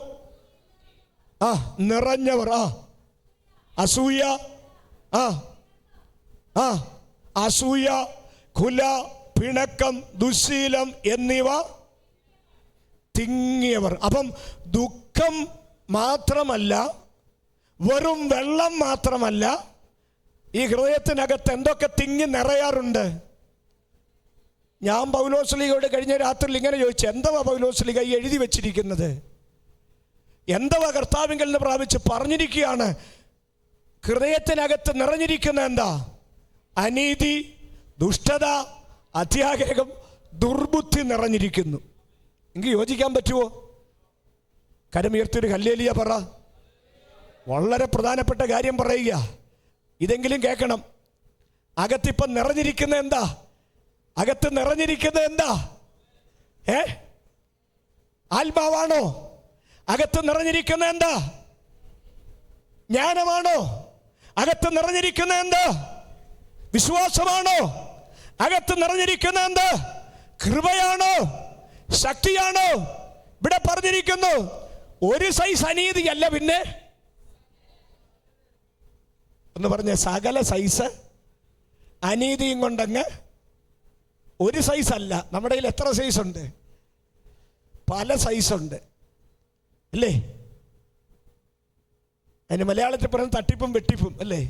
നിറഞ്ഞവർ, അസൂയ, അസൂയ, കുല, പിണക്കം, ദുശ്ശീലം എന്നിവ തിങ്ങിയവർ. അപ്പം ദുഃഖം മാത്രമല്ല, വെറും വെള്ളം മാത്രമല്ല, ഈ ഹൃദയത്തിനകത്ത് എന്തൊക്കെ തിങ്ങി നിറയാറുണ്ട്. ഞാൻ പൗലോസ്ലീഹയോട് കഴിഞ്ഞ രാത്രിയിൽ ഇങ്ങനെ ചോദിച്ചു, എന്തുവാ പൗലോസ്ലീഹ ഈ എഴുതി വെച്ചിരിക്കുന്നത്? എന്തുവാ കർത്താവിങ്കിൽ നിന്ന് പ്രാപിച്ച് പറഞ്ഞിരിക്കുകയാണ്? ഹൃദയത്തിനകത്ത് നിറഞ്ഞിരിക്കുന്ന എന്താ? അനീതി, ദുഷ്ടത, അത്യാഗ്രഹം, ദുർബുദ്ധി നിറഞ്ഞിരിക്കുന്നു. എനിക്ക് യോജിക്കാൻ പറ്റുമോ? കരമുയർത്തിയൊരു ഹല്ലേലൂയ പറ. വളരെ പ്രധാനപ്പെട്ട കാര്യം പറയുക, ഇതെങ്കിലും കേൾക്കണം. അകത്തിപ്പം നിറഞ്ഞിരിക്കുന്ന എന്താ? അകത്ത് നിറഞ്ഞിരിക്കുന്നത് എന്താ? ആത്മാവാണോ? അകത്ത് നിറഞ്ഞിരിക്കുന്ന എന്താ? ജ്ഞാനമാണോ? അകത്ത് നിറഞ്ഞിരിക്കുന്ന എന്താ? വിശ്വാസമാണോ? അകത്ത് നിറഞ്ഞിരിക്കുന്ന എന്താ? കൃപയാണോ? ശക്തിയാണോ? ഇവിടെ പറഞ്ഞിരിക്കുന്നു ഒരു സൈസ് അനീതിയല്ല, പിന്നെ എന്ന് പറഞ്ഞ സകല സൈസ് അനീതിയും കൊണ്ടങ്ങ് ഒരു സൈസ് അല്ല. നമ്മുടെ കയ്യിൽ എത്ര സൈസ് ഉണ്ട്? പല സൈസ് ഉണ്ട് അല്ലേ? അതിന് മലയാളത്തിൽ പറയുന്നത് തട്ടിപ്പും വെട്ടിപ്പും അല്ലേ?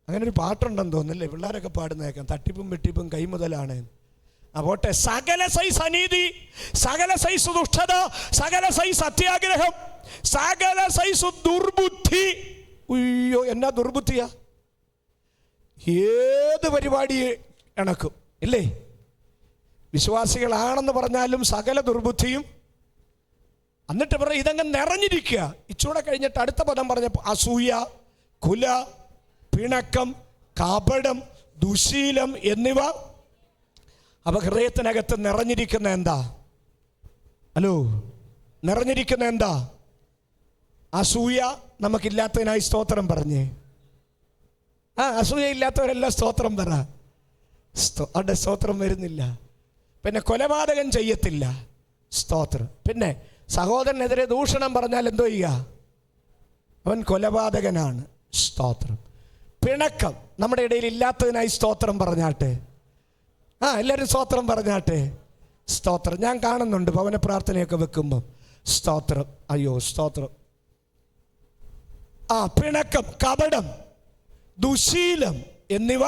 അങ്ങനെ ഒരു പാട്ടുണ്ടെന്ന് തോന്നുന്നല്ലേ, പിള്ളേരൊക്കെ പാടുന്നേക്കാം, തട്ടിപ്പും വെട്ടിപ്പും കൈമുതലാണ്. പോട്ടെ, സകല സൈസ് അനീതി, സകല സൈസ് ദുഷ്ടത, സകല സൈസ് അത്യാഗ്രഹം, സകല സൈസ് ദുർബുദ്ധി. അയ്യോ, എന്നാ ദുർബുദ്ധിയാ! ഏത് പരിപാടി ഇണക്കും ഇല്ലേ? വിശ്വാസികളാണെന്ന് പറഞ്ഞാലും സകല ദുർബുദ്ധിയും. എന്നിട്ട് പറയും ഇതങ്ങ് നിറഞ്ഞിരിക്കുക. ഇച്ചൂടെ കഴിഞ്ഞിട്ട് അടുത്ത പദം പറഞ്ഞപ്പോൾ അസൂയ, കുല, പിണക്കം, കപടം, ദുശീലം എന്നിവ. അപ്പൊ ഹൃദയത്തിനകത്ത് നിറഞ്ഞിരിക്കുന്ന എന്താ? ഹലോ, നിറഞ്ഞിരിക്കുന്ന എന്താ? അസൂയ. നമുക്കില്ലാത്തതിനായി സ്തോത്രം പറഞ്ഞേ. അസൂയ ഇല്ലാത്തവരെല്ലാം സ്തോത്രം പറ. അവിടെ സ്തോത്രം വരുന്നില്ല. പിന്നെ കൊലപാതകം ചെയ്യത്തില്ല, സ്തോത്രം. പിന്നെ സഹോദരനെതിരെ ദൂഷണം പറഞ്ഞാൽ എന്തോ ചെയ്യുക? അവൻ കൊലപാതകനാണ്, സ്തോത്രം. പിണക്കം നമ്മുടെ ഇടയിൽ ഇല്ലാത്തതിനായി സ്തോത്രം പറഞ്ഞാട്ടെ. എല്ലാവരും സ്തോത്രം പറഞ്ഞാട്ടെ, സ്തോത്രം. ഞാൻ കാണുന്നുണ്ട് ഭവന പ്രാർത്ഥനയൊക്കെ വെക്കുമ്പം സ്തോത്രം. അയ്യോ സ്തോത്രം. പിണക്കം, കപടം, ദുശീലം എന്നിവ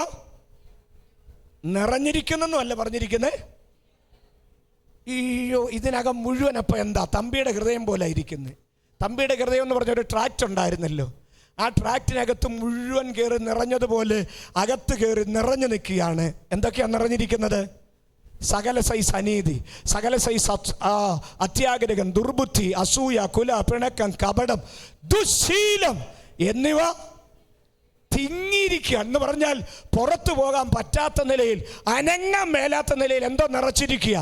നിറഞ്ഞിരിക്കുന്നെന്നും അല്ല പറഞ്ഞിരിക്കുന്നത്. അയ്യോ, ഇതിനകം മുഴുവൻ അപ്പം എന്താ? തമ്പിയുടെ ഹൃദയം പോലെ ഇരിക്കുന്നത്. തമ്പിയുടെ ഹൃദയം എന്ന് പറഞ്ഞൊരു ട്രാക്റ്റ് ഉണ്ടായിരുന്നല്ലോ. ആ ട്രാക്റ്റിനകത്ത് മുഴുവൻ കയറി നിറഞ്ഞതുപോലെ അകത്ത് കയറി നിറഞ്ഞു നിൽക്കുകയാണ്. എന്തൊക്കെയാണ് നിറഞ്ഞിരിക്കുന്നത്? സകല സൈസ് അനീതി, സകല സൈസ് അത്യാഗ്രഹം, ദുർബുദ്ധി, അസൂയ, കുല, പിണക്കം, കപടം, ദുശീലം എന്നിവ തിങ്ങിയിരിക്കുക എന്ന് പറഞ്ഞാൽ പുറത്തു പോകാൻ പറ്റാത്ത നിലയിൽ, അനങ്ങാൻ മേലാത്ത നിലയിൽ എന്തോ നിറച്ചിരിക്കുക.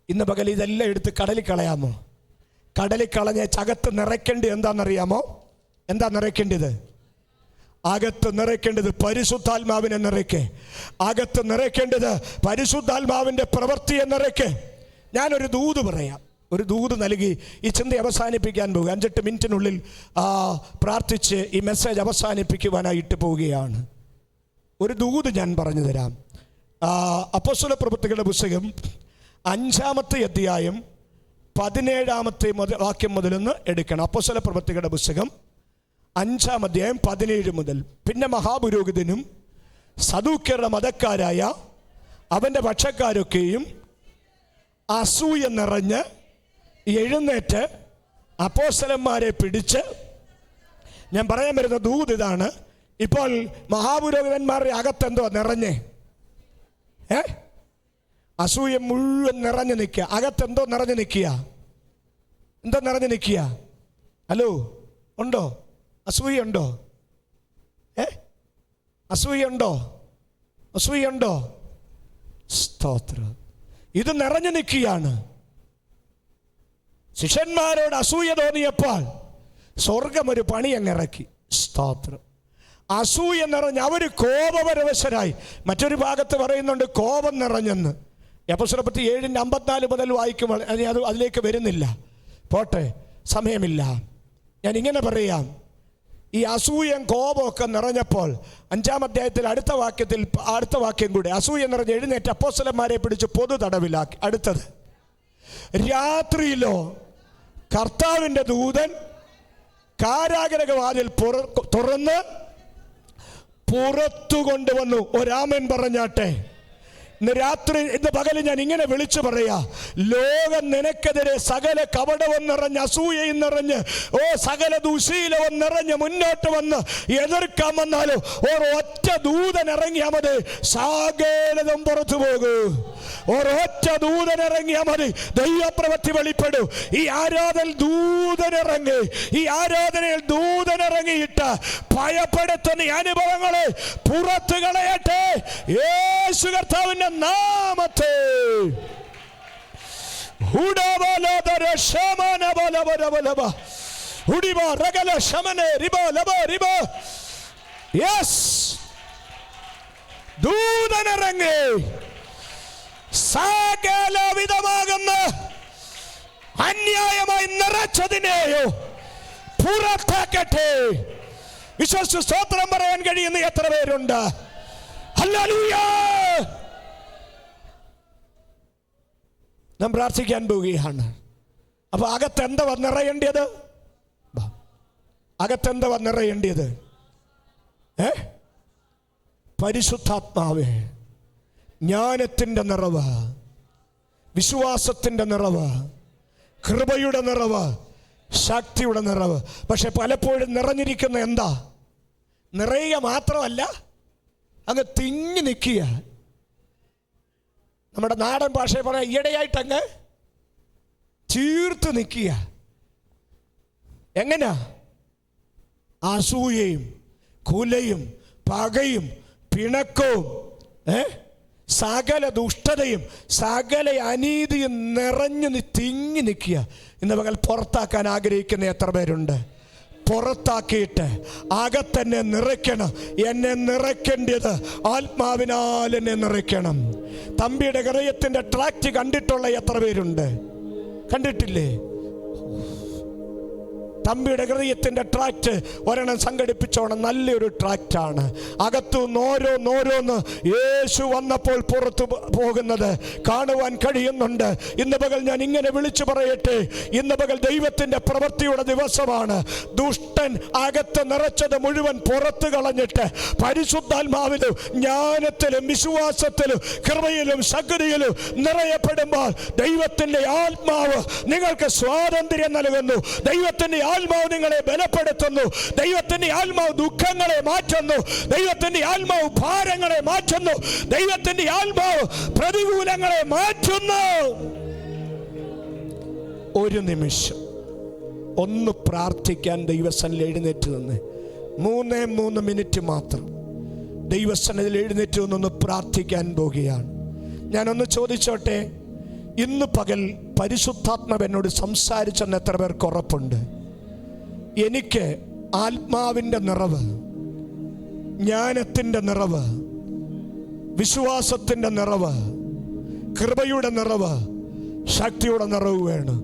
ഇന്ന് പകൽ ഇതെല്ലാം എടുത്ത് കടലിൽ കളയാമോ? കടലിൽ കളഞ്ഞ ചകത്ത് നിറയ്ക്കേണ്ടത് എന്താണെന്നറിയാമോ? എന്താ നിറയ്ക്കേണ്ടത്? അകത്ത് നിറയ്ക്കേണ്ടത് പരിശുദ്ധാത്മാവിനെ നിറയ്ക്കേ. അകത്ത് നിറയ്ക്കേണ്ടത് പരിശുദ്ധാത്മാവിൻ്റെ പ്രവൃത്തിയെ നിറയ്ക്കേ. ഞാനൊരു ദൂത് പറയാം, ഒരു ദൂത് നൽകി ഈ ചിന്ത അവസാനിപ്പിക്കാൻ പോകുക. 5-8 മിനിറ്റിനുള്ളിൽ പ്രാർത്ഥിച്ച് ഈ മെസ്സേജ് അവസാനിപ്പിക്കുവാനായിട്ട് പോവുകയാണ്. ഒരു ദൂത് ഞാൻ പറഞ്ഞു തരാം. അപ്പോസ്തലപ്രവൃത്തികളുടെ പുസ്തകം 5-ാമത്തെ അധ്യായം 17-ാമത്തെ വാക്യം മുതൽ ഒന്ന് എടുക്കണം. അപ്പോസ്തലപ്രവൃത്തികളുടെ പുസ്തകം 5-ാം അധ്യായം 17 മുതൽ. പിന്നെ മഹാപുരോഹിതനും സദൂക്യരുടെ മതക്കാരായ അവൻ്റെ പക്ഷക്കാരൊക്കെയും അസൂയ നിറഞ്ഞ് എഴുന്നേറ്റ് അപ്പോസ്തലന്മാരെ പിടിച്ച്, ഞാൻ പറയാൻ വരുന്ന ദൂത് ഇതാണ്. ഇപ്പോൾ മഹാപുരോഹിതന്മാരുടെ അകത്തെന്തോ നിറഞ്ഞേ? അസൂയ മുഴുവൻ നിറഞ്ഞു നിൽക്കുക. അകത്തെന്തോ നിറഞ്ഞു നിൽക്കുക? എന്തോ നിറഞ്ഞു നിൽക്കുക? ഹലോ, ഉണ്ടോ? അസൂയ ഉണ്ടോ? അസൂയ ഉണ്ടോ? അസൂയ ഉണ്ടോ? സ്തോത്രം. ഇത് നിറഞ്ഞു നിൽക്കുകയാണ്. ശിഷ്യന്മാരോട് അസൂയ തോന്നിയപ്പോൾ സ്വർഗം ഒരു പണി അങ്ങിറക്കി. സ്തോത്രം. അസൂയ നിറഞ്ഞ് അവർ കോപപരവശരായി. മറ്റൊരു ഭാഗത്ത് പറയുന്നുണ്ട് കോപം നിറഞ്ഞെന്ന്. അപ്പോസ്തലപ്രവൃത്തി 7:54 മുതൽ വായിക്കുമ്പോൾ അതിലേക്ക് വരുന്നില്ല, പോട്ടെ, സമയമില്ല. ഞാൻ ഇങ്ങനെ പറയാം. ഈ അസൂയം കോപമൊക്കെ നിറഞ്ഞപ്പോൾ 5-ാം അധ്യായത്തിൽ അടുത്ത വാക്യം കൂടെ, അസൂയ നിറഞ്ഞ് എഴുന്നേറ്റ് അപ്പോസ്തലന്മാരെ പിടിച്ച് പൊതു തടവിലാക്കി. അടുത്തത്, രാത്രിയിലോ കർത്താവിൻ്റെ ദൂതൻ കാരാഗൃഹവാതിൽ തുറന്ന് പുറത്തു കൊണ്ടുവന്നു. ഒരാമൻ പറഞ്ഞാട്ടെ. ഇന്ന് രാത്രി, ഇന്ന് പകല് ഞാൻ ഇങ്ങനെ വിളിച്ചു പറയാ, ലോകം നിനക്കെതിരെ സകല കപടവും നിറഞ്ഞ്, അസൂയയും നിറഞ്ഞ്, സകല ദുശീലവും നിറഞ്ഞ് മുന്നോട്ട് വന്ന് എതിർക്കാൻ വന്നാലും ഒരൊറ്റ ദൂതൻ ഇറങ്ങിയാൽ മതി, സകലതും പുറത്തു പോകൂ. ഒരൊറ്റ ദൂതൻ ഇറങ്ങിയാൽ മതി, ദൈവപ്രവൃത്തി വെളിപ്പെടൂ. ഈ ആരാധനയിൽ ദൂതൻ ഇറങ്ങിയിട്ട് ഭയപ്പെടുത്തുന്ന അനുഭവങ്ങളെ പുറത്തു കളയട്ടെ യേശു കർത്താവിന്റെ നാമത്തെ. ദൂതനിറങ്ങി സകലവിധമാകുന്ന അന്യായമായി നിറച്ചതിനെയോ പുറത്താക്കട്ടെ. വിശ്വസിച്ച് സ്തോത്രം പറയാൻ കഴിയുന്ന എത്ര പേരുണ്ട്? ഹല്ലേലൂയ. നാം പ്രാർത്ഥിക്കാൻ പോവുകയാണ്. അപ്പൊ അകത്തെന്താ നിറയേണ്ടത്? അകത്തെന്താ നിറയേണ്ടത്? പരിശുദ്ധാത്മാവേ, ജ്ഞാനത്തിൻ്റെ നിറവ്, വിശ്വാസത്തിൻ്റെ നിറവ്, കൃപയുടെ നിറവ്, ശക്തിയുടെ നിറവ്. പക്ഷെ പലപ്പോഴും നിറഞ്ഞിരിക്കുന്ന എന്താ? നിറയുക മാത്രമല്ല, അങ്ങ് തിങ്ങി നിൽക്കുക. നമ്മുടെ നാടൻ ഭാഷയെ പറയാം, ഈയിടെയായിട്ടങ്ങ് ചീർത്ത് നിൽക്കുക. എങ്ങനാ? അസൂയയും കുലയും പകയും പിണക്കവും സകല ദുഷ്ടതയും സകല അനീതിയും നിറഞ്ഞു തിങ്ങി നിൽക്കുക. ഇന്ന് പകൽ പുറത്താക്കാൻ ആഗ്രഹിക്കുന്ന എത്ര പേരുണ്ട്? പുറത്താക്കിയിട്ട് അകത്തെന്നെ നിറയ്ക്കണം. എന്നെ നിറയ്ക്കേണ്ടത് ആത്മാവിനാൽ എന്നെ നിറയ്ക്കണം. തമ്പിയുടെ ഹൃദയത്തിൻ്റെ ട്രാക്റ്റ് കണ്ടിട്ടുള്ള എത്ര പേരുണ്ട്? കണ്ടിട്ടില്ലേ? തമ്പിയുടെ ഹൃദയത്തിൻ്റെ ട്രാക്റ്റ് ഒരെണ്ണം സംഘടിപ്പിച്ചോണം. നല്ലൊരു ട്രാക്റ്റാണ്. അകത്തുനിന്ന് ഓരോന്ന് യേശു വന്നപ്പോൾ പുറത്തു പോകുന്നത് കാണുവാൻ കഴിയുന്നുണ്ട്. ഇന്ന് പകൽ ഞാൻ ഇങ്ങനെ വിളിച്ചു പറയട്ടെ, ഇന്ന് പകൽ ദൈവത്തിൻ്റെ പ്രവൃത്തിയുടെ ദിവസമാണ്. ദുഷ്ടൻ അകത്ത് നിറച്ചത് മുഴുവൻ പുറത്തു കളഞ്ഞിട്ട് പരിശുദ്ധാത്മാവിലും ജ്ഞാനത്തിലും വിശ്വാസത്തിലും കൃപയിലും ശക്തിയിലും നിറയപ്പെടുമ്പോൾ ദൈവത്തിൻ്റെ ആത്മാവ് നിങ്ങൾക്ക് സ്വാതന്ത്ര്യം നൽകുന്നു. ദൈവത്തിൻ്റെ ആത്മാവ് നിങ്ങളെ ബലപ്പെടുത്തുന്നു. ദൈവത്തിൻ്റെ ആത്മാവ് ദുഃഖങ്ങളെ മാറ്റുന്നു. ദൈവത്തിൻ്റെ ആത്മാവ് ഭാരങ്ങളെ മാറ്റുന്നു. ദൈവത്തിൻ്റെ ആത്മാവ് പ്രതികൂലങ്ങളെ മാറ്റുന്നു. ഒരു നിമിഷം ഒന്ന് പ്രാർത്ഥിക്കാൻ ദൈവസന്നിധിയിൽ എഴുന്നേറ്റ് നിന്ന് 3 മിനിറ്റ് മാത്രം ദൈവസന്നിധിയിൽ എഴുന്നേറ്റ് നിന്നൊന്ന് പ്രാർത്ഥിക്കാൻ പോകുകയാണ്. ഞാനൊന്ന് ചോദിച്ചോട്ടെ, ഇന്ന് പകൽ പരിശുദ്ധാത്മാവ് എന്നോട് സംസാരിച്ചെന്ന് എത്ര പേർക്ക് ഉറപ്പുണ്ട്? എനിക്ക് ആത്മാവിൻ്റെ നിറവ്, ജ്ഞാനത്തിൻ്റെ നിറവ്, വിശ്വാസത്തിൻ്റെ നിറവ്, കൃപയുടെ നിറവ്, ശക്തിയുടെ നിറവ് വേണം.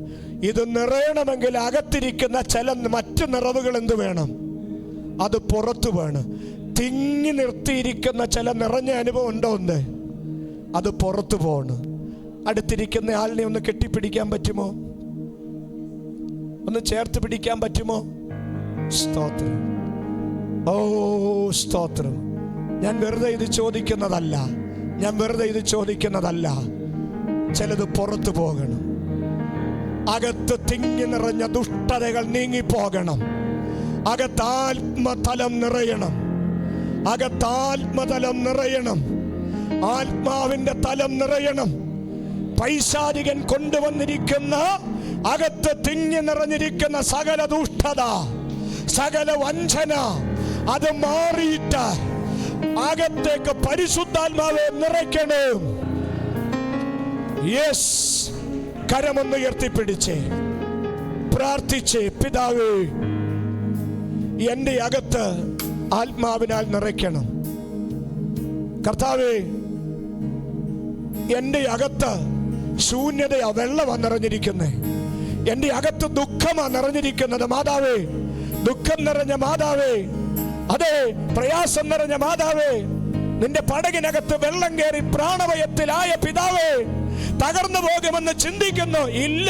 ഇത് നിറയണമെങ്കിൽ അകത്തിരിക്കുന്ന ചില മറ്റ് നിറവുകൾ എന്ത് വേണം? അത് പുറത്തു വേണം. തിങ്ങി നിർത്തിയിരിക്കുന്ന ചില നിറഞ്ഞ അനുഭവം ഉണ്ടോ? ഉണ്ട്. അത് പുറത്തു പോകണം. അടുത്തിരിക്കുന്ന ആളിനെ ഒന്ന് കെട്ടിപ്പിടിക്കാൻ പറ്റുമോ? ഒന്ന് ചേർത്ത് പിടിക്കാൻ പറ്റുമോ? സ്തോത്രം. ഓ സ്തോത്രം. ഞാൻ വെറുതെ ഇത് ചോദിക്കുന്നതല്ല. ചിലത് പുറത്തു പോകണം. അകത്ത് തിങ്ങി നിറഞ്ഞ ദുഷ്ടതകൾ നീങ്ങിപ്പോകണം. അകത്താത്മതലം നിറയണം. ആത്മാവിന്റെ തലം നിറയണം. പൈശാചികൻ കൊണ്ടുവന്നിരിക്കുന്ന അകത്ത് തിങ്ങി നിറഞ്ഞിരിക്കുന്ന സകല ദുഷ്ടത, സകല വഞ്ചന അത് മാറിയിട്ട് അകത്തേക്ക് പരിശുദ്ധാത്മാവെ നിറയ്ക്കണം. യെസ്, കരമൊന്ന് ഉയർത്തിപ്പിടിച്ചേ, പ്രാർത്ഥിച്ചേ. പിതാവേ, എൻ്റെ അകത്ത് ആത്മാവിനാൽ നിറയ്ക്കണം. കർത്താവേ, എൻ്റെ അകത്ത് ശൂന്യതയാ, വെള്ളമാ നിറഞ്ഞിരിക്കുന്നേ. എൻ്റെ അകത്ത് ദുഃഖമാ നിറഞ്ഞിരിക്കുന്നത്. മാതാവേ, ദുഃഖം നിറഞ്ഞ മാതാവേ, അതെ, പ്രയാസം നിറഞ്ഞ മാതാവേ, നിന്റെ പടകിനകത്ത് വെള്ളം കയറി പ്രാണഭയത്തിലായ പിതാവേ, തകർന്നു പോകുമെന്ന് ചിന്തിക്കുന്നു. ഇല്ല,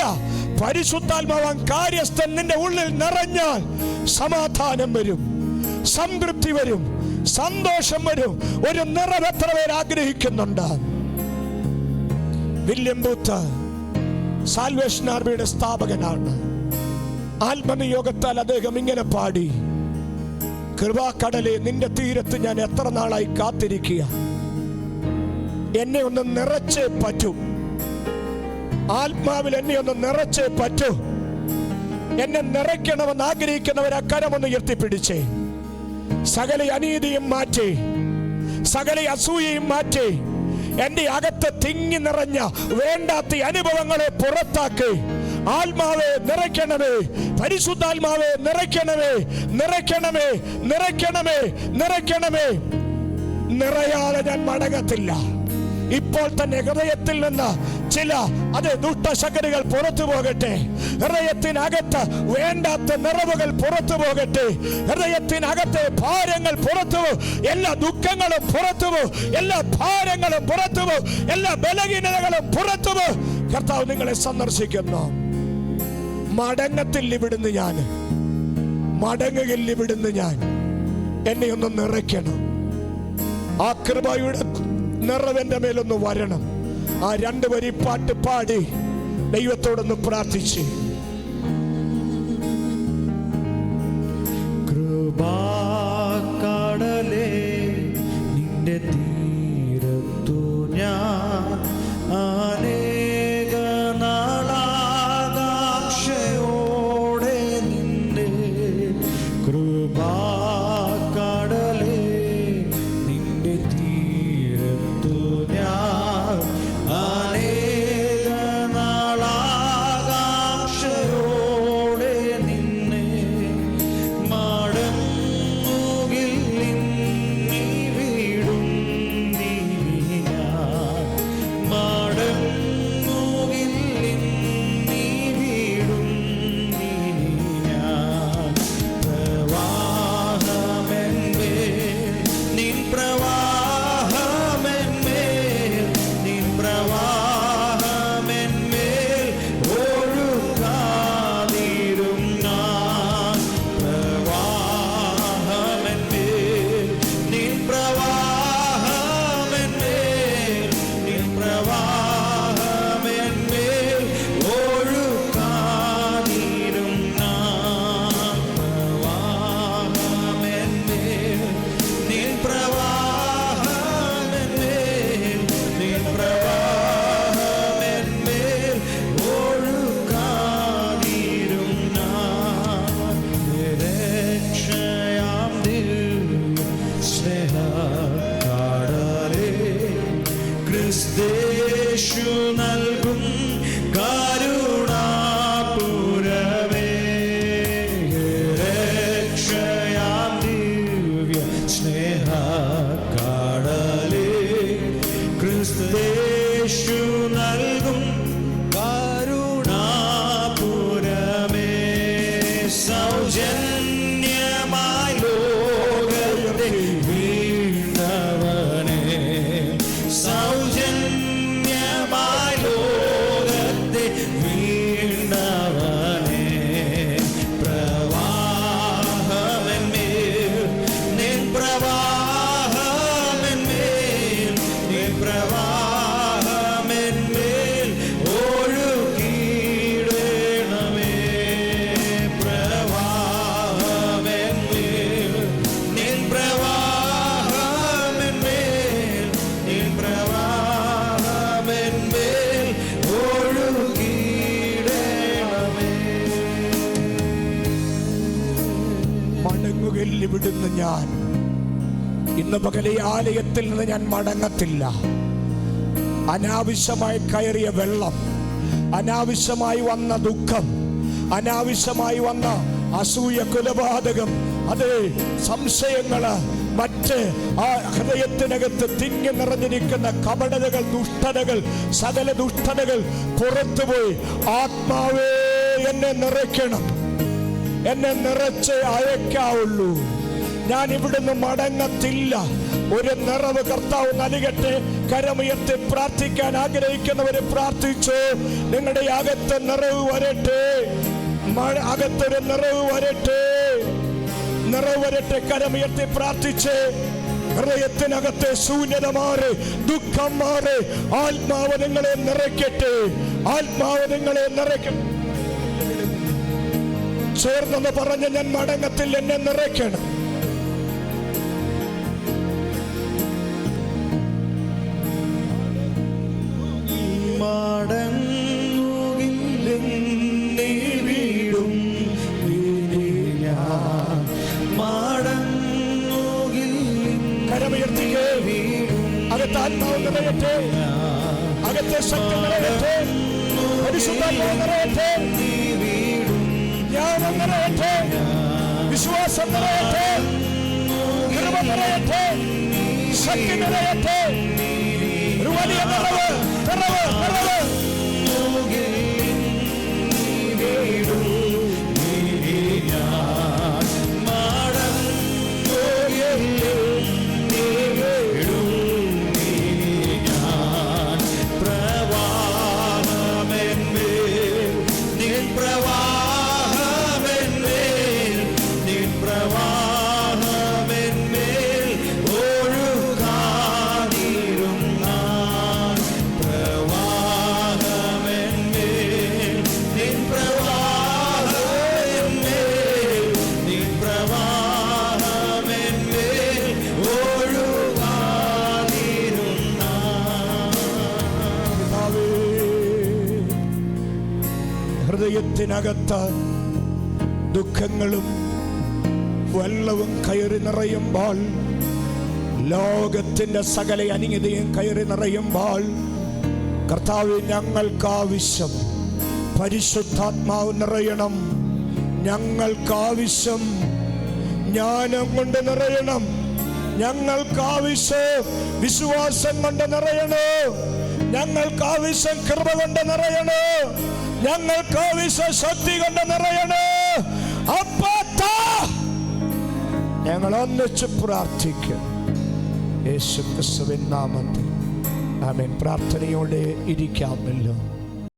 പരിശുദ്ധാത്മാവാൻ കാര്യസ്ഥൻ നിന്റെ ഉള്ളിൽ നിറഞ്ഞാൽ സമാധാനം വരും, സംതൃപ്തി വരും, സന്തോഷം വരും. ഒരു നിറവ് എത്ര പേര് ആഗ്രഹിക്കുന്നുണ്ട്? വില്യം ബൂത്ത് സാൽവേഷൻ ആർമിയുടെ സ്ഥാപകനാണ്. ആത്മനിയോഗത്താൽ അദ്ദേഹം ഇങ്ങനെ പാടി: കൃപാക്കടലെ, നിന്റെ തീരത്ത് ഞാൻ എത്ര നാളായി കാത്തിരിക്കുക. എന്നെ ഒന്ന് നിറച്ചേ പറ്റൂ. ആത്മാവിൽ എന്നെ ഒന്ന് നിറച്ചേ പറ്റൂ. എന്നെ നിറയ്ക്കണമെന്ന് ആഗ്രഹിക്കുന്നവർ അക്കരമൊന്ന് ഉയർത്തിപ്പിടിച്ചേ. സകല അനീതിയും മാറ്റി, സകല അസൂയയും മാറ്റി, എന്റെ അകത്ത് തിങ്ങി നിറഞ്ഞ വേണ്ടാത്ത അനുഭവങ്ങളെ പുറത്താക്കി ആത്മാവെ നിറയ്ക്കണമേ, പരിശുദ്ധാത്മാവെ നിറയ്ക്കണമേ, നിറയ്ക്കണമേ, നിറയ്ക്കണമേ, നിറയ്ക്കണമേ. നിറയാതെ ഞാൻ മടങ്ങത്തില്ല. ഇപ്പോൾ തന്നെ ഹൃദയത്തിൽ നിന്ന് ചില ദുഷ്ടശക്തികൾ പുറത്തു പോകട്ടെ. ഹൃദയത്തിനകത്ത് വേണ്ടാത്ത നിറവുകൾ പുറത്തു പോകട്ടെ. ഹൃദയത്തിനകത്തെ ഭാരങ്ങൾ പുറത്തു പോ. എല്ലാ ദുഃഖങ്ങളും പുറത്തു പോ. എല്ലാ ഭാരങ്ങളും പുറത്തു പോ. എല്ലാ ബലഹീനതകളും പുറത്തു പോ. കർത്താവ് നിങ്ങളെ സന്ദർശിക്കുന്നു. മടങ്ങത്തിൽ ഇവിടുന്ന് ഞാൻ, മടങ്ങുകിൽ ഇവിടുന്ന് ഞാൻ. എന്നെ ഒന്ന് നിറയ്ക്കണം. ആ കൃപയുടെ നിറവെന്റെ മേലൊന്ന് വരണം. ആ 2 വരി പാട്ട് പാടി ദൈവത്തോടൊന്ന് പ്രാർത്ഥിച്ച്. കൃപാക്കടലേ, നിന്റെ തീരത്തു ഞാൻ അനേക നാളാകാംക്ഷയോടെ നിന്റെ കൃപാക്കടലേ, നിന്റെ തീരത്തു ഞാൻ അനേക നാളാകാംക്ഷയോടെ നിന്നെ മടങ്ങുകിൽ നീ വീടും നീ ഞാൻ മടങ്ങ ക്രിസ്തേശു നൽകും കരുണാപുരമേ, രക്ഷയാം ദിവ്യ സ്നേഹക്കടലേ, ക്രിസ്തേശു നൽകും കരുണാപുരമേ, സൗജന്യമായി ലോകത്തെ വീണവനേ, സൗജന്യമായി ലോകത്തെ വീണവനേ, പ്രവാഹമെന്മേൽ നിൻ പ്രവാഹമെന്മേൽ നിൻ പ്രവാഹമെന്മേൽ ഒഴുകിയിടണമേ, പ്രവാഹമെന്മേൽ നിൻ പ്രവാഹമെന്മേൽ നിൻ പ്രവാഹമെന്മേൽ ഒഴുകിയിടണമേ. മടങ്ങുകയിൽ ഇവിടുന്ന് ഞാൻ ഇന്ന് പകലെ ഈ ആലയത്തിൽ നിന്ന് ഞാൻ മടങ്ങത്തില്ല. അനാവശ്യമായി കയറിയ വെള്ളം, അനാവശ്യമായി വന്ന ദുഃഖം, അനാവശ്യമായി വന്ന അസൂയ, കൊലപാതകം, അത് സംശയങ്ങള്, മറ്റ് ആ ഹൃദയത്തിനകത്ത് തിങ്ങി നിറഞ്ഞിരിക്കുന്ന കപടതകൾ, ദുഷ്ടതകൾ, സകല ദുഷ്ടതകൾ പുറത്തുപോയി ആത്മാവേ എന്നെ നിറയ്ക്കണം. എന്നെ നിറച്ച് അയക്കാവുള്ളൂ. ഞാൻ ഇവിടുന്ന് മടങ്ങത്തില്ല. ഒരു നിറവ് കർത്താവ് നൽകട്ടെ. കരമുയർത്തി പ്രാർത്ഥിക്കാൻ ആഗ്രഹിക്കുന്നവരെ പ്രാർത്ഥിച്ചു. നിങ്ങളുടെ അകത്ത് നിറവ് വരട്ടെ, അകത്തൊരു നിറവ് വരട്ടെ, നിറവ് വരട്ടെ. കരമുയർത്തി പ്രാർത്ഥിച്ച് ഹൃദയത്തിനകത്തെ ശൂന്യത മാറി, ദുഃഖം മാറി, ആത്മാവ് നിങ്ങളെ നിറയ്ക്കട്ടെ, ആത്മാവ് നിങ്ങളെ നിറയ്ക്കട്ടെ. ചേർന്നെന്ന് പറഞ്ഞ് ഞാൻ മടങ്ങത്തിൽ, എന്നെ നിറയ്ക്കണം. മടങ്ങുകില്ലെന്നീ വീടും കരമുയർത്തിക്കേ. അകത്ത് ആത്മാവ് നിറയട്ടെ, അകത്തെ ശക്തി നിറയട്ടെ, പരിശുദ്ധാത്മാവ് നിറയട്ടെ, ജ്ഞാനം നിറയട്ടെ, വിശ്വാസം നിറയട്ടെ, കൃപ നിറയട്ടെ, ശക്തി നിറയട്ടെ. ഒരു വലിയ നിറവ്, നിറവ്, നിറവ്. ഹൃദയത്തിനകത്ത് ദുഃഖങ്ങളും വെള്ളവും കയറി നിറയുമ്പോൾ, ലോകത്തിന്റെ സകല അനിയതയും കയറി നിറയുമ്പോൾ, കർത്താവേ ഞങ്ങൾക്ക് ആവശ്യം പരിശുദ്ധാത്മാവ് നിറയണം. ഞങ്ങൾക്ക് ആവശ്യം ജ്ഞാനം കൊണ്ട് നിറയണം. ഞങ്ങൾക്ക് ആവശ്യം വിശ്വാസം കൊണ്ട് നിറയണോ. ഞങ്ങൾക്ക് ആവശ്യം കൃപ കൊണ്ട് നിറയണോ. ഞങ്ങൾക്ക് ആവശ്യം ശക്തി കൊണ്ട് നിറയണോ. അപ്പാ, ഞങ്ങൾ ഒന്നിച്ച് പ്രാർത്ഥിക്കും യേശുക്രിസ്തുവിൻ നാമത്തിൽ. ആമേൻ. പ്രാർത്ഥനയോടെ ഇരിക്കാമല്ലോ.